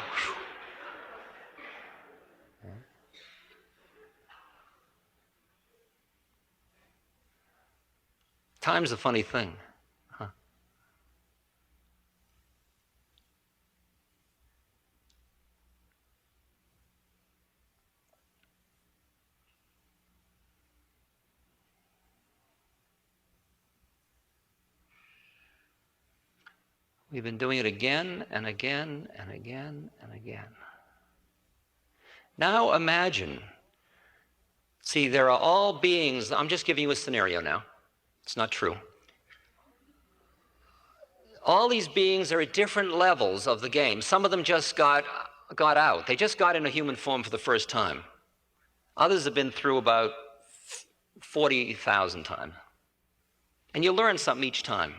Time's a funny thing. We've been doing it again and again and again and again. Now imagine, see, there are all beings, I'm just giving you a scenario now. It's not true. All these beings are at different levels of the game. Some of them just got out. They just got into human form for the first time. Others have been through about 40,000 times. And you learn something each time.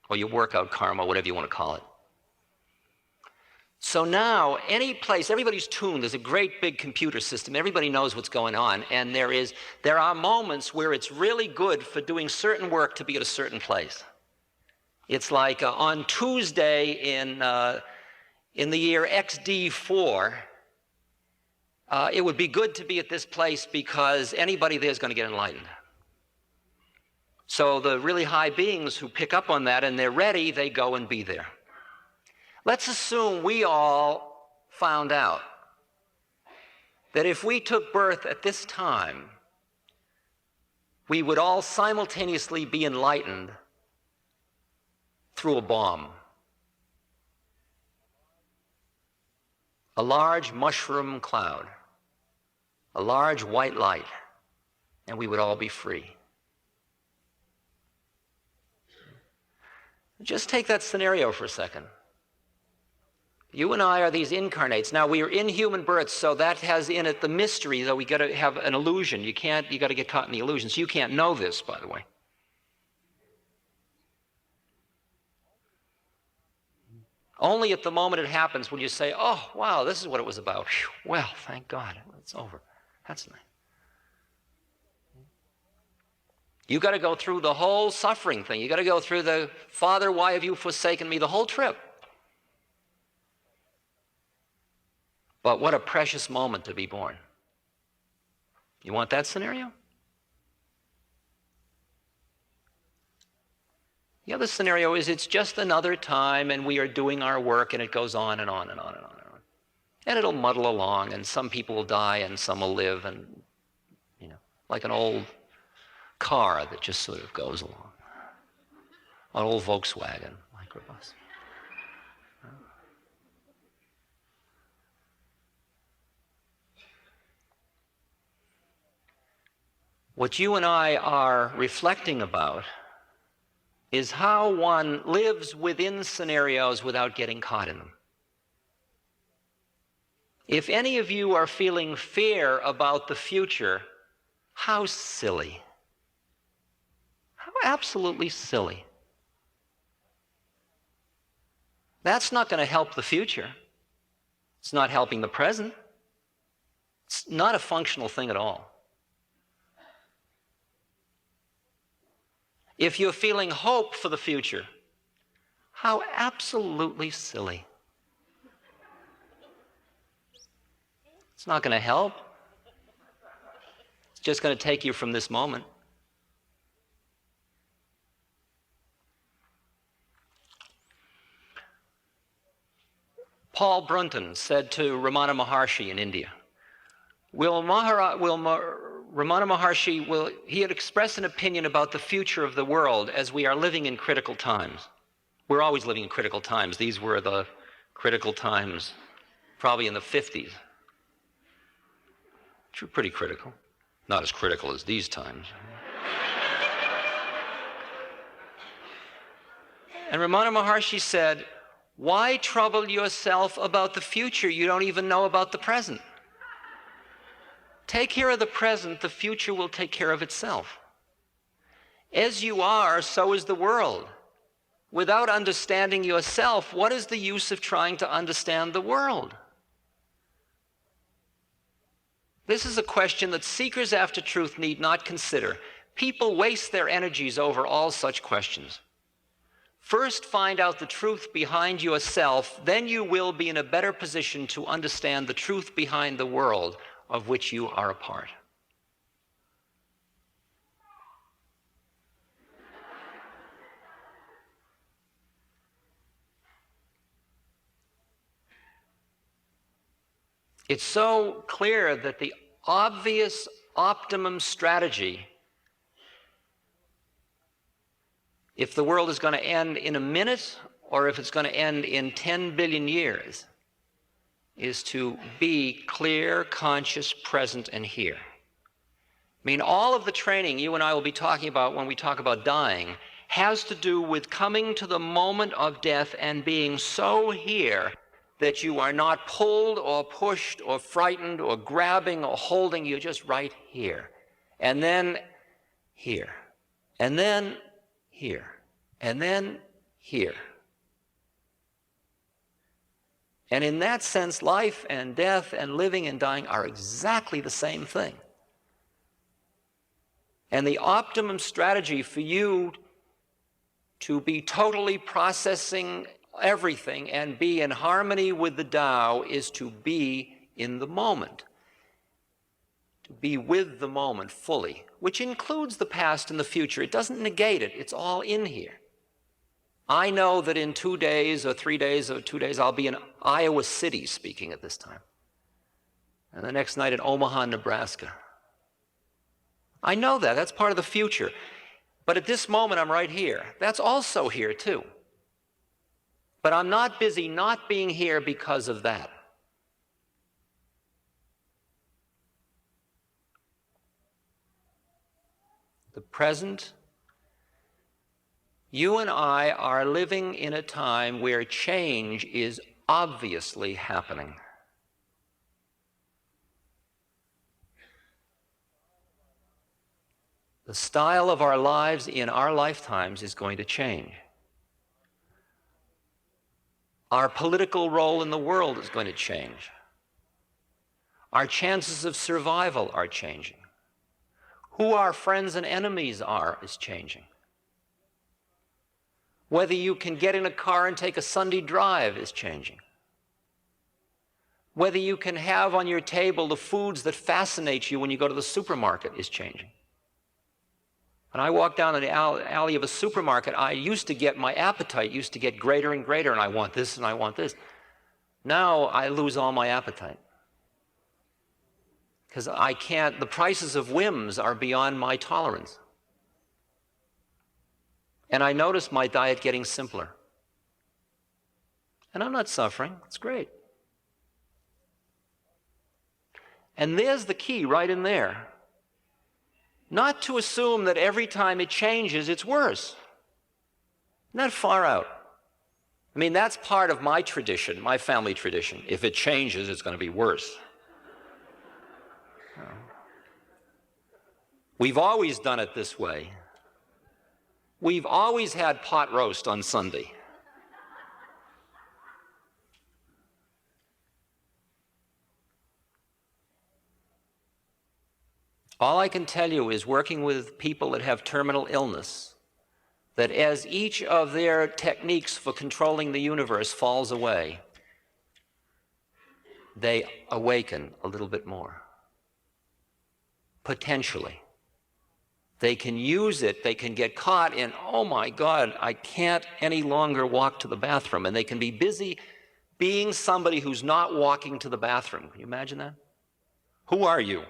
Or you work out karma, whatever you want to call it. So now, any place, everybody's tuned. There's a great big computer system. Everybody knows what's going on. And there are moments where it's really good for doing certain work to be at a certain place. It's like on Tuesday in the year XD4, it would be good to be at this place because anybody there is going to get enlightened. So the really high beings who pick up on that and they're ready, they go and be there. Let's assume we all found out that if we took birth at this time, we would all simultaneously be enlightened through a bomb. A large mushroom cloud, a large white light, and we would all be free. Just take that scenario for a second. You and I are these incarnates. Now, we are in human births, so that has in it the mystery, though we got to have an illusion. You got to get caught in the illusion. So you can't know this, by the way. Only at the moment it happens when you say, oh, wow, this is what it was about. Whew, well, thank God, it's over. That's nice. You got to go through the whole suffering thing. You got to go through the, Father, why have you forsaken me? The whole trip. But what a precious moment to be born. You want that scenario? The other scenario is it's just another time and we are doing our work and it goes on and on and on and on and on. And it'll muddle along and some people will die and some will live and, you know, like an old car that just sort of goes along. An old Volkswagen microbus. What you and I are reflecting about is how one lives within scenarios without getting caught in them. If any of you are feeling fear about the future, How silly. How absolutely silly. That's not going to help the future. It's not helping the present. It's not a functional thing at all. If you're feeling hope for the future, how absolutely silly. It's not going to help. It's just going to take you from this moment. Paul Brunton said to Ramana Maharshi in India, Ramana Maharshi, he had expressed an opinion about the future of the world as we are living in critical times. We're always living in critical times. These were the critical times, probably in the 50s. Which were pretty critical. Not as critical as these times. And Ramana Maharshi said, why trouble yourself about the future? You don't even know about the present. Take care of the present, the future will take care of itself. As you are, so is the world. Without understanding yourself, what is the use of trying to understand the world? This is a question that seekers after truth need not consider. People waste their energies over all such questions. First, find out the truth behind yourself, then you will be in a better position to understand the truth behind the world of which you are a part. It's so clear that the obvious optimum strategy, if the world is going to end in a minute or if it's going to end in 10 billion years, is to be clear, conscious, present, and here. I mean, all of the training you and I will be talking about when we talk about dying has to do with coming to the moment of death and being so here that you are not pulled or pushed or frightened or grabbing or holding. You're just right here. And then here. And then here. And then here. And in that sense, life and death and living and dying are exactly the same thing. And the optimum strategy for you to be totally processing everything and be in harmony with the Tao is to be in the moment. To be with the moment fully, which includes the past and the future. It doesn't negate it. It's all in here. I know that in 2 days or 3 days or 2 days, I'll be in Iowa City speaking at this time. And the next night in Omaha, Nebraska. I know that. That's part of the future. But at this moment, I'm right here. That's also here, too. But I'm not busy not being here because of that. The present. You and I are living in a time where change is obviously happening. The style of our lives in our lifetimes is going to change. Our political role in the world is going to change. Our chances of survival are changing. Who our friends and enemies are is changing. Whether you can get in a car and take a Sunday drive is changing. Whether you can have on your table the foods that fascinate you when you go to the supermarket is changing. When I walk down the alley of a supermarket, my appetite used to get greater and greater, and I want this and I want this. Now I lose all my appetite. Because the prices of whims are beyond my tolerance. And I notice my diet getting simpler. And I'm not suffering. It's great. And there's the key right in there. Not to assume that every time it changes, it's worse. Not far out. I mean, that's part of my tradition, my family tradition. If it changes, it's going to be worse. We've always done it this way. We've always had pot roast on Sunday. All I can tell you is, working with people that have terminal illness, that as each of their techniques for controlling the universe falls away, they awaken a little bit more. Potentially. They can use it, they can get caught in, oh my God, I can't any longer walk to the bathroom. And they can be busy being somebody who's not walking to the bathroom. Can you imagine that? Who are you?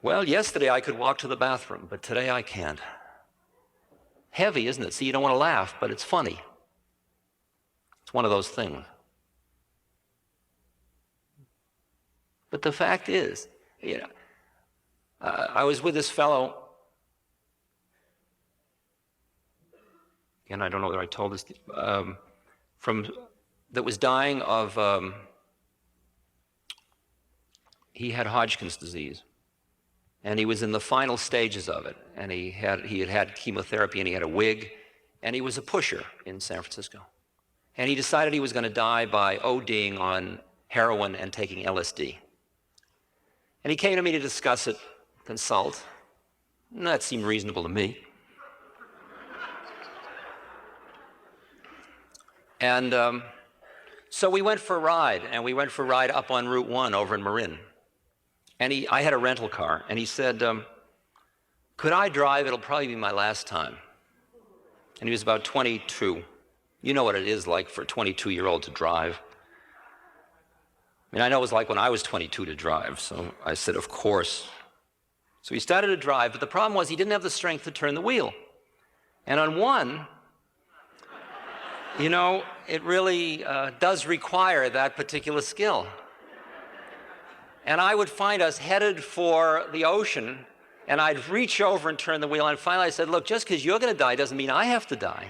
Well, yesterday I could walk to the bathroom, but today I can't. Heavy, isn't it? See, you don't want to laugh, but it's funny. It's one of those things. But the fact is, I was with this fellow, and I don't know whether I told this, that was dying of, he had Hodgkin's disease. And he was in the final stages of it. And he had chemotherapy, and he had a wig, and he was a pusher in San Francisco. And he decided he was going to die by ODing on heroin and taking LSD. And he came to me to discuss it, consult. And that seemed reasonable to me. And so we went for a ride, and we went for a ride up on Route 1 over in Marin. And I had a rental car, and he said, could I drive? It'll probably be my last time. And he was about 22. You know what it is like for a 22-year-old to drive. I mean, I know it was like when I was 22 to drive, so I said, of course. So he started to drive, but the problem was he didn't have the strength to turn the wheel. And on one, it really does require that particular skill. And I would find us headed for the ocean, and I'd reach over and turn the wheel, and finally I said, look, just because you're going to die doesn't mean I have to die.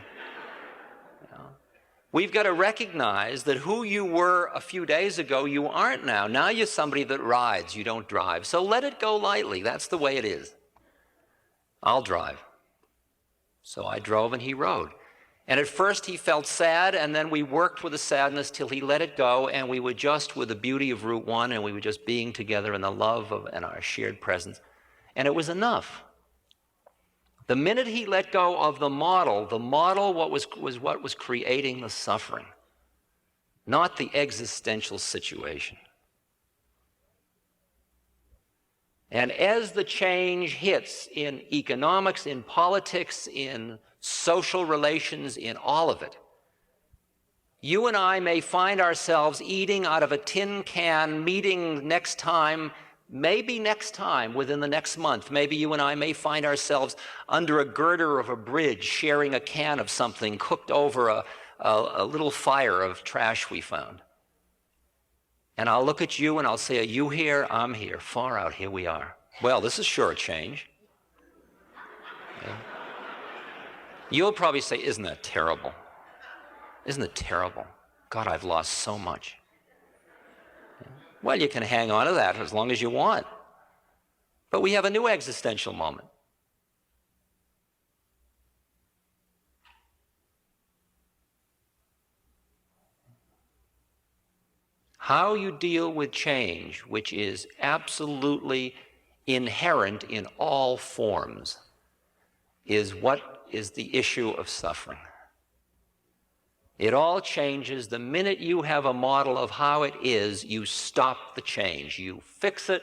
We've got to recognize that who you were a few days ago, you aren't now. Now you're somebody that rides, you don't drive. So let it go lightly. That's the way it is. I'll drive. So I drove and he rode. And at first he felt sad, and then we worked with the sadness till he let it go, and we were just with the beauty of Route 1, and we were just being together in the love of and our shared presence. And it was enough. The minute he let go of the model was what was creating the suffering, not the existential situation. And as the change hits in economics, in politics, in social relations, in all of it, you and I may find ourselves eating out of a tin can, meeting next time, maybe next time, within the next month. Maybe you and I may find ourselves under a girder of a bridge, sharing a can of something cooked over a little fire of trash we found. And I'll look at you and I'll say, are you here? I'm here. Far out, here we are. Well, this is sure a change. Okay. You'll probably say, isn't that terrible? Isn't it terrible? God, I've lost so much. Well, you can hang on to that as long as you want. But we have a new existential moment. How you deal with change, which is absolutely inherent in all forms, is what is the issue of suffering. It all changes the minute you have a model of how it is. You stop the change. You fix it.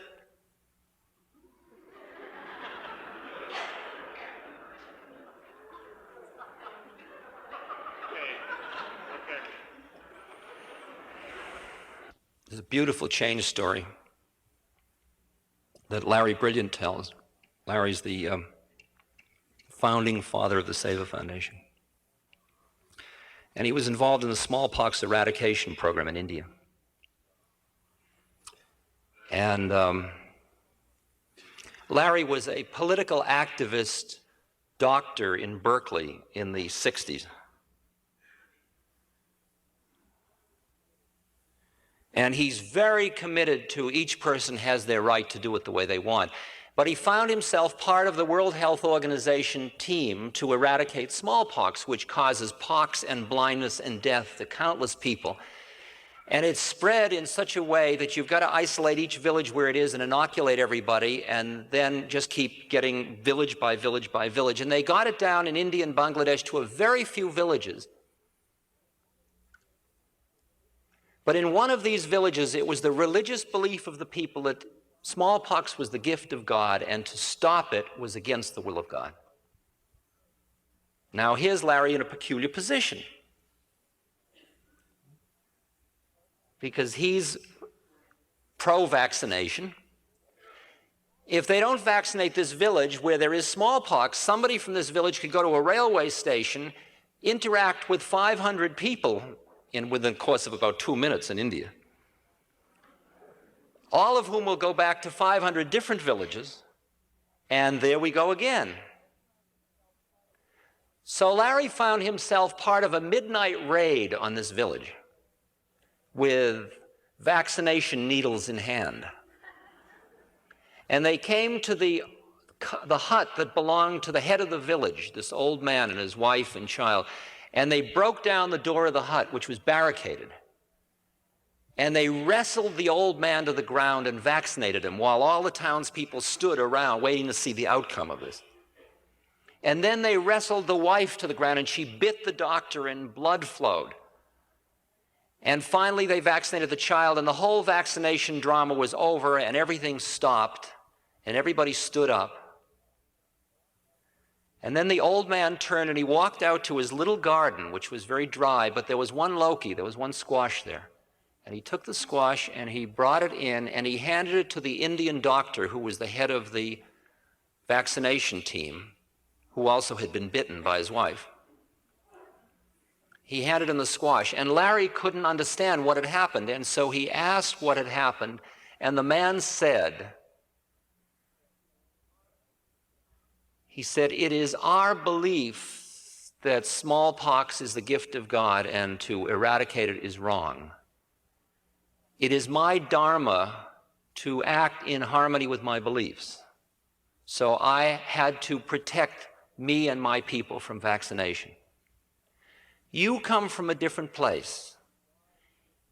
There's a beautiful change story that Larry Brilliant tells. Larry's the founding father of the Seva Foundation. And he was involved in the smallpox eradication program in India. And Larry was a political activist doctor in Berkeley in the 60s. And he's very committed to each person has their right to do it the way they want. But he found himself part of the World Health Organization team to eradicate smallpox, which causes pox and blindness and death to countless people. And it's spread in such a way that you've got to isolate each village where it is and inoculate everybody, and then just keep getting village by village by village. And they got it down in India and Bangladesh to a very few villages. But in one of these villages, it was the religious belief of the people that smallpox was the gift of God, and to stop it was against the will of God. Now here's Larry in a peculiar position, because he's pro-vaccination. If they don't vaccinate this village where there is smallpox, somebody from this village could go to a railway station, interact with 500 people within the course of about 2 minutes in India, all of whom will go back to 500 different villages, and there we go again. So Larry found himself part of a midnight raid on this village with vaccination needles in hand. And they came to the hut that belonged to the head of the village, this old man and his wife and child, and they broke down the door of the hut, which was barricaded. And they wrestled the old man to the ground and vaccinated him while all the townspeople stood around waiting to see the outcome of this. And then they wrestled the wife to the ground, and she bit the doctor and blood flowed. And finally they vaccinated the child, and the whole vaccination drama was over, and everything stopped, and everybody stood up. And then the old man turned and he walked out to his little garden, which was very dry, but there was one loki, there was one squash there. And he took the squash and he brought it in and he handed it to the Indian doctor who was the head of the vaccination team, who also had been bitten by his wife. He handed him the squash, and Larry couldn't understand what had happened, and so he asked what had happened, and the man said, "It is our belief that smallpox is the gift of God and to eradicate it is wrong. It is my dharma to act in harmony with my beliefs. So I had to protect me and my people from vaccination. You come from a different place.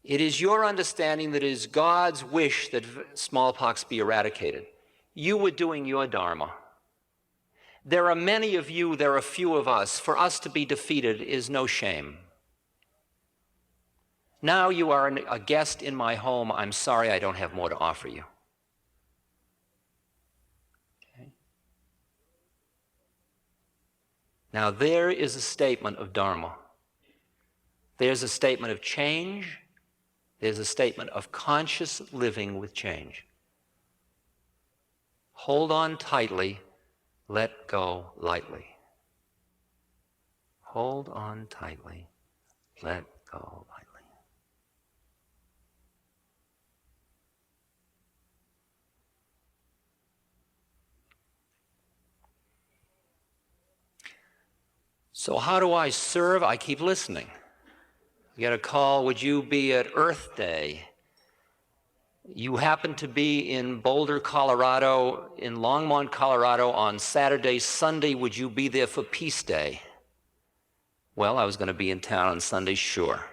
It is your understanding that it is God's wish that smallpox be eradicated. You were doing your dharma. There are many of you, there are few of us. For us to be defeated is no shame. Now you are a guest in my home. I'm sorry I don't have more to offer you." Okay. Now there is a statement of dharma. There's a statement of change. There's a statement of conscious living with change. Hold on tightly, let go lightly. Hold on tightly, let go lightly. So how do I serve? I keep listening. You get a call, would you be at Earth Day? You happen to be in Boulder, Colorado, in Longmont, Colorado on Saturday. Sunday, would you be there for Peace Day? Well, I was going to be in town on Sunday, sure.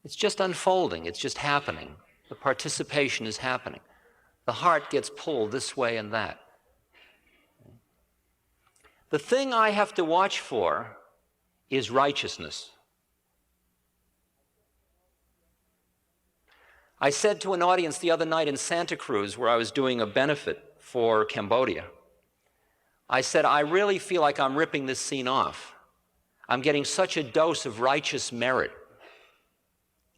It's just unfolding. It's just happening. The participation is happening. The heart gets pulled this way and that. The thing I have to watch for is righteousness. I said to an audience the other night in Santa Cruz, where I was doing a benefit for Cambodia, I said, I really feel like I'm ripping this scene off. I'm getting such a dose of righteous merit.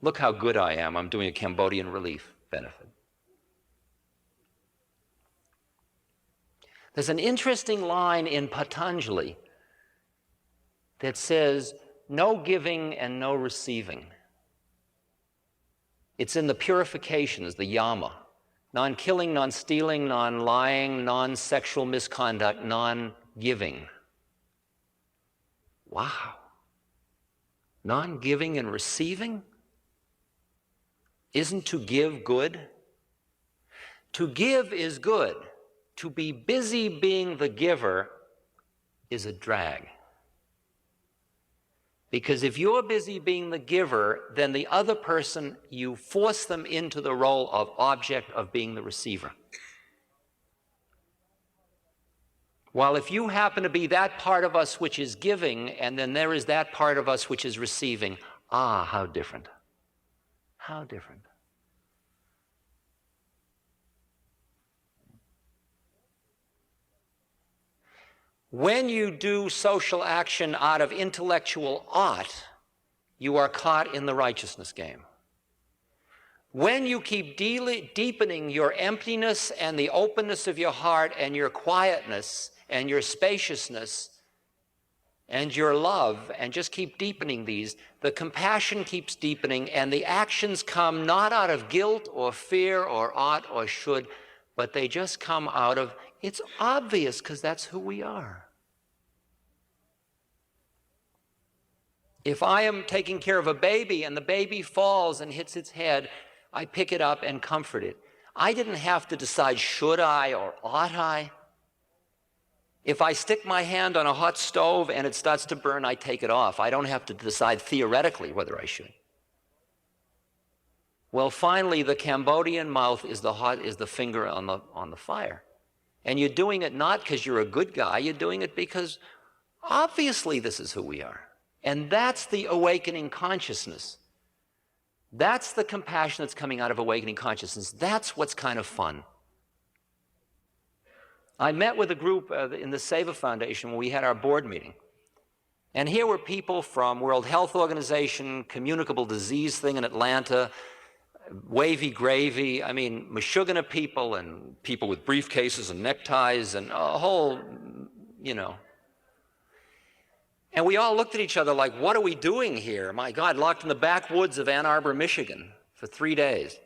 Look how good I am. I'm doing a Cambodian relief benefit. There's an interesting line in Patanjali that says, no giving and no receiving. It's in the purifications, the yama. Non-killing, non-stealing, non-lying, non-sexual misconduct, non-giving. Wow. Non-giving and receiving? Isn't to give good? To give is good. To be busy being the giver is a drag. Because if you're busy being the giver, then the other person, you force them into the role of object of being the receiver. While if you happen to be that part of us which is giving, and then there is that part of us which is receiving, how different. How different. When you do social action out of intellectual ought, you are caught in the righteousness game. When you keep deepening your emptiness and the openness of your heart and your quietness and your spaciousness and your love, and just keep deepening these, the compassion keeps deepening, and the actions come not out of guilt or fear or ought or should, but they just come out of, it's obvious because that's who we are. If I am taking care of a baby and the baby falls and hits its head, I pick it up and comfort it. I didn't have to decide, should I or ought I? If I stick my hand on a hot stove and it starts to burn, I take it off. I don't have to decide theoretically whether I should. Well, finally, the Cambodian mouth is the finger on the fire. And you're doing it not because you're a good guy, you're doing it because obviously this is who we are. And that's the awakening consciousness. That's the compassion that's coming out of awakening consciousness. That's what's kind of fun. I met with a group in the Seva Foundation when we had our board meeting. And here were people from World Health Organization, communicable disease thing in Atlanta, wavy gravy, I mean, Meshuggah people and people with briefcases and neckties and a whole, you know. And we all looked at each other like, what are we doing here? My God, locked in the backwoods of Ann Arbor, Michigan for 3 days.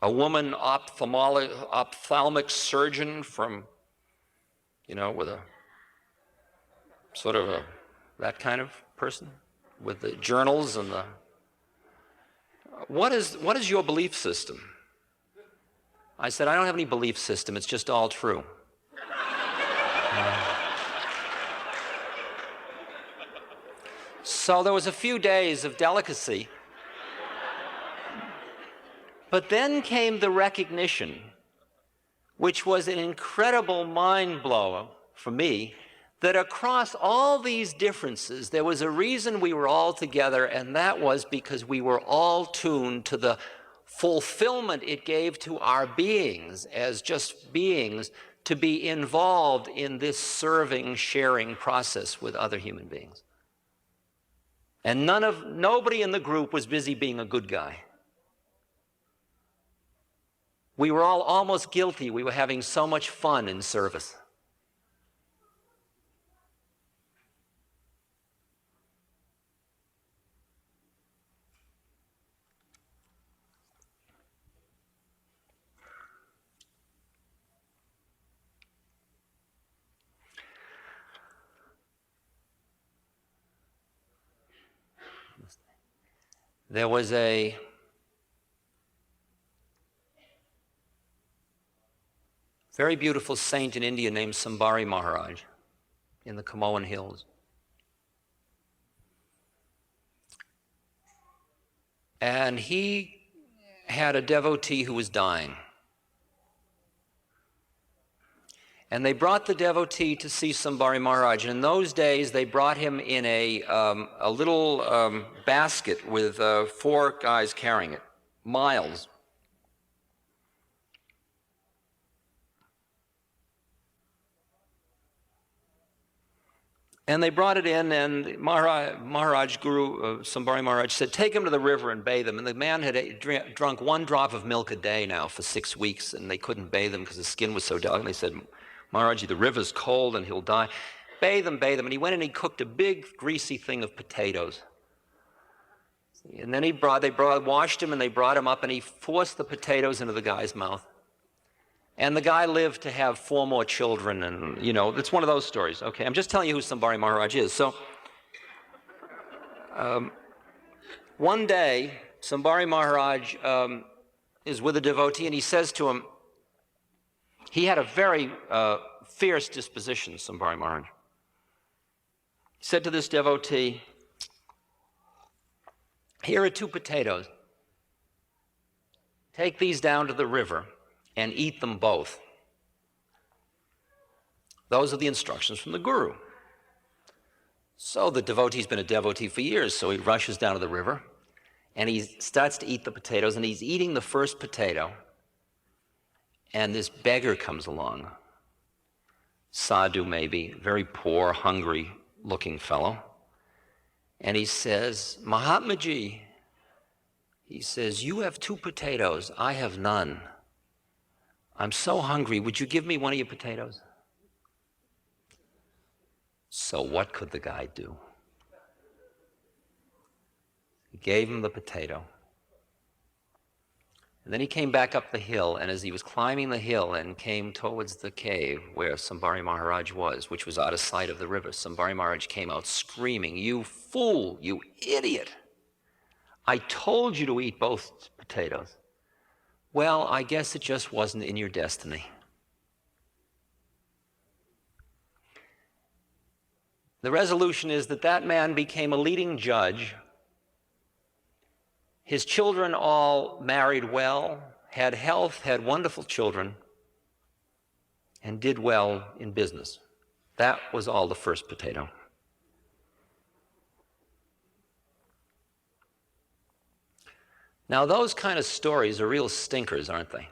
A woman ophthalmic surgeon from, you know, with a sort of that kind of person with the journals and the, what is your belief system? I said, I don't have any belief system, it's just all true. So there was a few days of delicacy. But then came the recognition, which was an incredible mind blower for me, that across all these differences, there was a reason we were all together, and that was because we were all tuned to the fulfillment it gave to our beings as just beings to be involved in this serving, sharing process with other human beings. And nobody in the group was busy being a good guy. We were all almost guilty. We were having so much fun in service. There was a very beautiful saint in India named Sambari Maharaj in the Comoan Hills. And he had a devotee who was dying. And they brought the devotee to see Sambari Maharaj. And in those days, they brought him in a little basket with 4 guys carrying it, miles. And they brought it in, and Sambari Maharaj said, take him to the river and bathe him. And the man had drunk 1 drop of milk a day now for 6 weeks, and they couldn't bathe him because his skin was so delicate. And they said, Maharaj, the river's cold and he'll die. Bathe him, bathe him. And he went and he cooked a big, greasy thing of potatoes. And then they washed him and they brought him up, and he forced the potatoes into the guy's mouth. And the guy lived to have 4 more children, and, you know, it's one of those stories. Okay, I'm just telling you who Sambari Maharaj is. So, one day, Sambhari Maharaj is with a devotee, and he says to him, he had a very fierce disposition, Sambhari Maharaj. He said to this devotee, here are 2 potatoes. Take these down to the river and eat them both. Those are the instructions from the Guru. So the devotee's been a devotee for years, so he rushes down to the river, and he starts to eat the potatoes, and he's eating the first potato, and this beggar comes along. Sadhu maybe, very poor, hungry-looking fellow. And he says, Mahatmaji, he says, you have 2 potatoes, I have none. I'm so hungry, would you give me one of your potatoes? So what could the guy do? He gave him the potato. And then he came back up the hill, and as he was climbing the hill and came towards the cave where Sambhari Maharaj was, which was out of sight of the river, Sambhari Maharaj came out screaming, you fool, you idiot! I told you to eat both potatoes. Well, I guess it just wasn't in your destiny. The resolution is that that man became a leading judge. His children all married well, had health, had wonderful children, and did well in business. That was all the first potato. Now, those kind of stories are real stinkers, aren't they?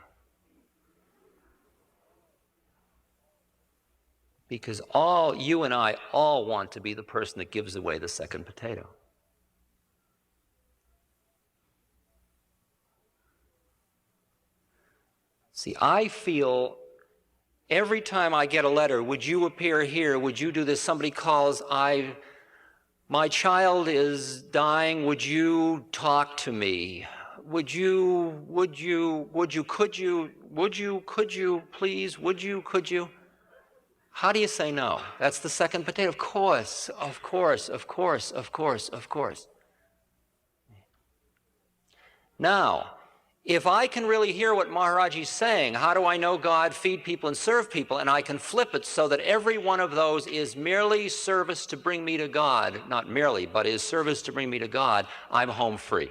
Because you and I all want to be the person that gives away the second potato. See, I feel every time I get a letter, would you appear here, would you do this, somebody calls, my child is dying, would you talk to me? Could you, please, How do you say no? That's the second potato. Of course, of course, of course, of course, of course. Now, if I can really hear what Maharaj is saying, how do I know God, feed people and serve people? And I can flip it so that every one of those is merely service to bring me to God. Not merely, but is service to bring me to God. I'm home free.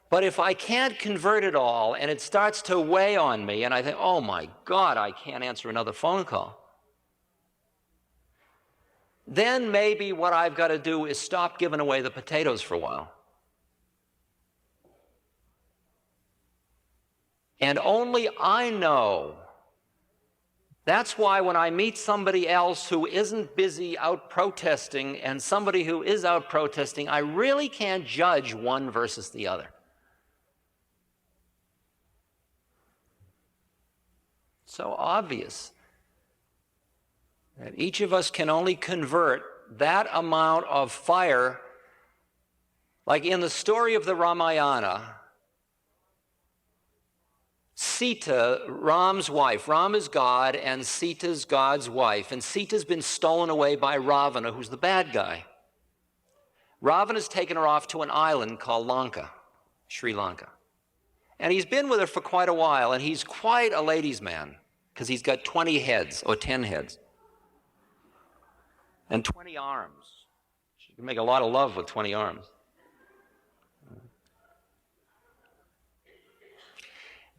But if I can't convert it all and it starts to weigh on me and I think, oh my God, I can't answer another phone call, then maybe what I've got to do is stop giving away the potatoes for a while. And only I know. That's why when I meet somebody else who isn't busy out protesting and somebody who is out protesting, I really can't judge one versus the other. So obvious that each of us can only convert that amount of fire. Like in the story of the Ramayana, Sita, Ram's wife, Ram is God and Sita's God's wife, and Sita's been stolen away by Ravana, who's the bad guy. Ravana's taken her off to an island called Lanka, Sri Lanka. And he's been with her for quite a while, and he's quite a ladies' man, because he's got 20 heads, or 10 heads, and 20 arms. You can make a lot of love with 20 arms.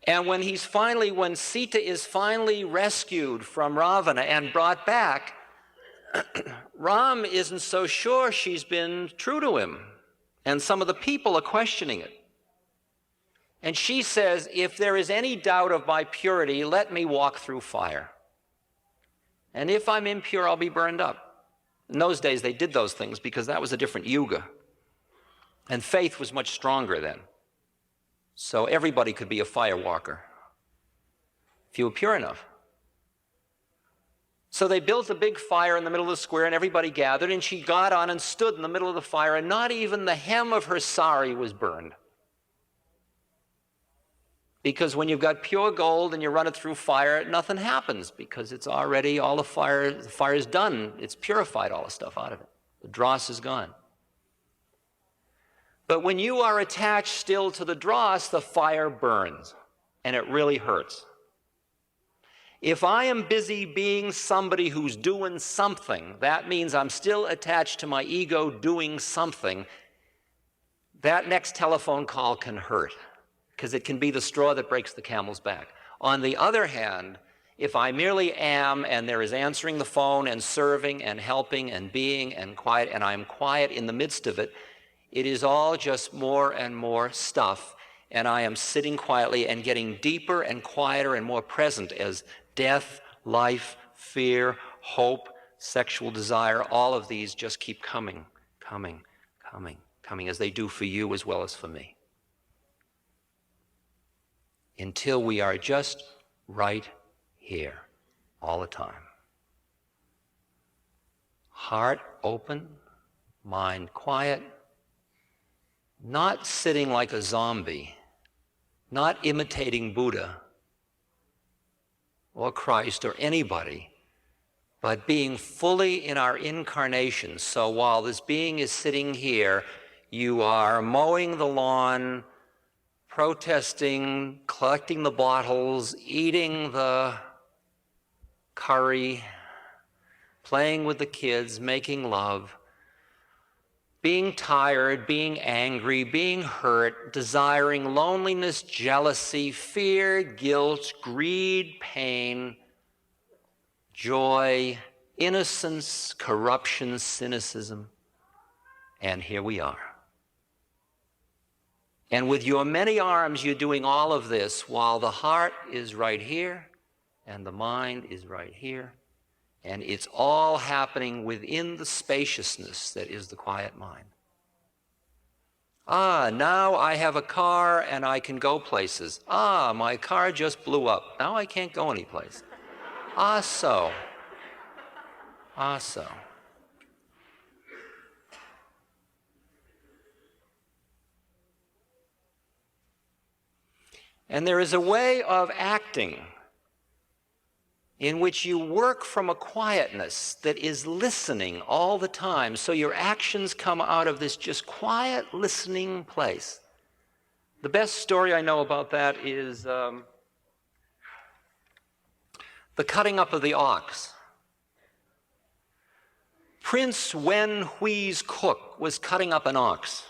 And when Sita is finally rescued from Ravana and brought back, Ram isn't so sure she's been true to him. And some of the people are questioning it. And she says, if there is any doubt of my purity, let me walk through fire. And if I'm impure, I'll be burned up. In those days, they did those things because that was a different yuga. And faith was much stronger then. So everybody could be a fire walker if you were pure enough. So they built a big fire in the middle of the square, and everybody gathered, and she got on and stood in the middle of the fire, and not even the hem of her sari was burned. Because when you've got pure gold and you run it through fire, nothing happens, because it's already, all the fire is done. It's purified all the stuff out of it. The dross is gone. But when you are attached still to the dross, the fire burns, and it really hurts. If I am busy being somebody who's doing something, that means I'm still attached to my ego doing something. That next telephone call can hurt, because it can be the straw that breaks the camel's back. On the other hand, if I merely am, and there is answering the phone and serving and helping and being and quiet, and I'm quiet in the midst of it, it is all just more and more stuff, and I am sitting quietly and getting deeper and quieter and more present as death, life, fear, hope, sexual desire, all of these just keep coming, coming, coming, coming, as they do for you as well as for me. Until we are just right here all the time. Heart open, mind quiet, not sitting like a zombie, not imitating Buddha or Christ or anybody, but being fully in our incarnation. So while this being is sitting here, you are mowing the lawn, protesting, collecting the bottles, eating the curry, playing with the kids, making love, being tired, being angry, being hurt, desiring loneliness, jealousy, fear, guilt, greed, pain, joy, innocence, corruption, cynicism, and here we are. And with your many arms, you're doing all of this while the heart is right here and the mind is right here. And it's all happening within the spaciousness that is the quiet mind. Now I have a car and I can go places. My car just blew up. Now I can't go anyplace. So. And there is a way of acting in which you work from a quietness that is listening all the time. So your actions come out of this just quiet listening place. The best story I know about that is the cutting up of the ox. Prince Wen Hui's cook was cutting up an ox.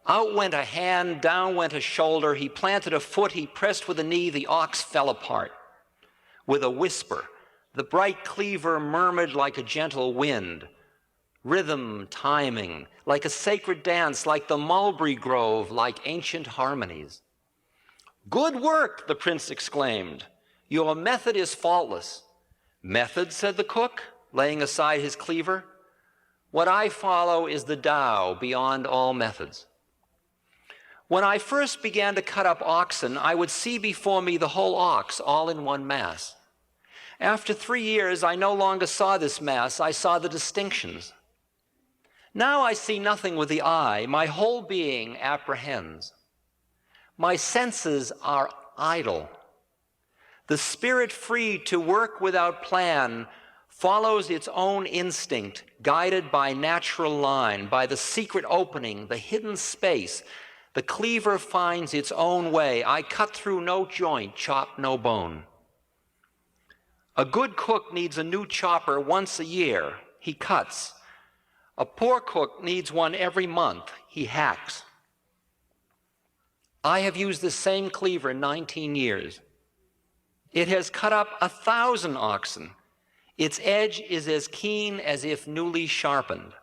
Out went a hand, down went a shoulder. He planted a foot, he pressed with a knee, the ox fell apart. With a whisper, the bright cleaver murmured like a gentle wind, rhythm, timing, like a sacred dance, like the mulberry grove, like ancient harmonies. "Good work," the prince exclaimed. "Your method is faultless." "Method," said the cook, laying aside his cleaver. "What I follow is the Tao beyond all methods." When I first began to cut up oxen, I would see before me the whole ox, all in one mass. After 3 years, I no longer saw this mass, I saw the distinctions. Now I see nothing with the eye, my whole being apprehends. My senses are idle. The spirit free to work without plan follows its own instinct, guided by natural line, by the secret opening, the hidden space. The cleaver finds its own way. I cut through no joint, chop no bone. A good cook needs a new chopper once a year. He cuts. A poor cook needs one every month. He hacks. I have used the same cleaver 19 years. It has cut up 1,000 oxen. Its edge is as keen as if newly sharpened.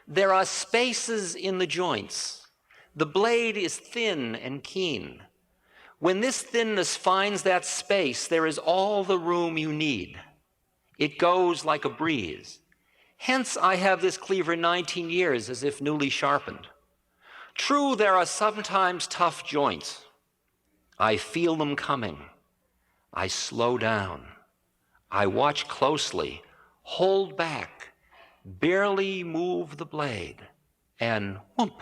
There are spaces in the joints. The blade is thin and keen. When this thinness finds that space, there is all the room you need. It goes like a breeze. Hence, I have this cleaver 19 years as if newly sharpened. True, there are sometimes tough joints. I feel them coming. I slow down. I watch closely, hold back, barely move the blade, and whoomp,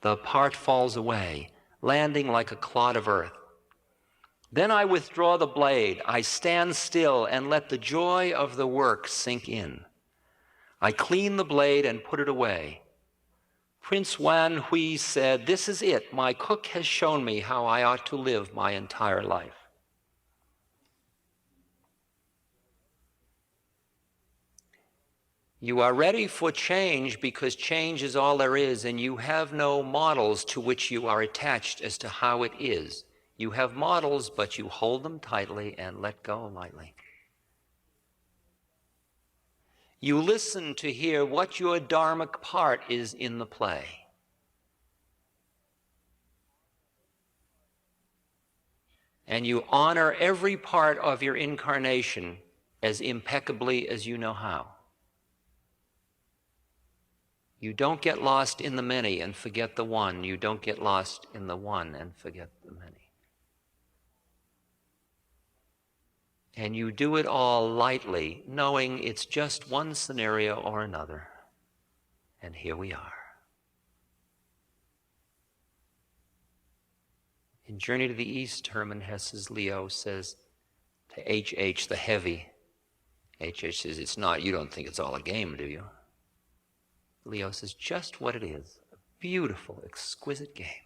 the part falls away, landing like a clod of earth. Then I withdraw the blade. I stand still and let the joy of the work sink in. I clean the blade and put it away. Prince Wan Hui said, "This is it. My cook has shown me how I ought to live my entire life." You are ready for change because change is all there is, and you have no models to which you are attached as to how it is. You have models, but you hold them tightly and let go lightly. You listen to hear what your dharmic part is in the play. And you honor every part of your incarnation as impeccably as you know how. You don't get lost in the many and forget the one. You don't get lost in the one and forget the many. And you do it all lightly, knowing it's just one scenario or another. And here we are. In Journey to the East, Hermann Hesse's Leo says to H.H., the heavy, H.H. says, "It's not, you don't think it's all a game, do you?" Leo says, "Just what it is, a beautiful, exquisite game."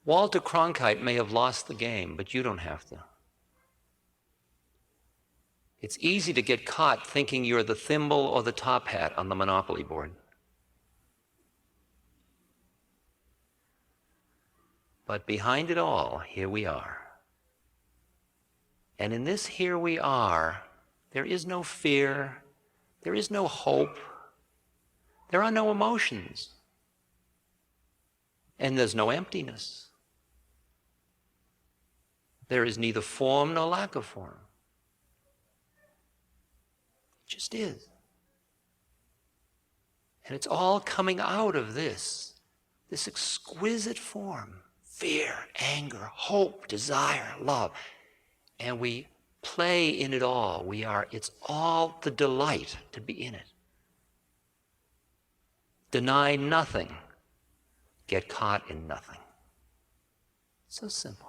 Walter Cronkite may have lost the game, but you don't have to. It's easy to get caught thinking you're the thimble or the top hat on the Monopoly board. But behind it all, here we are. And in this here we are, there is no fear, there is no hope, there are no emotions, and there's no emptiness. There is neither form nor lack of form. It just is. And it's all coming out of this exquisite form: fear, anger, hope, desire, love. And we play in it all. It's all the delight to be in it. Deny nothing, get caught in nothing. So simple.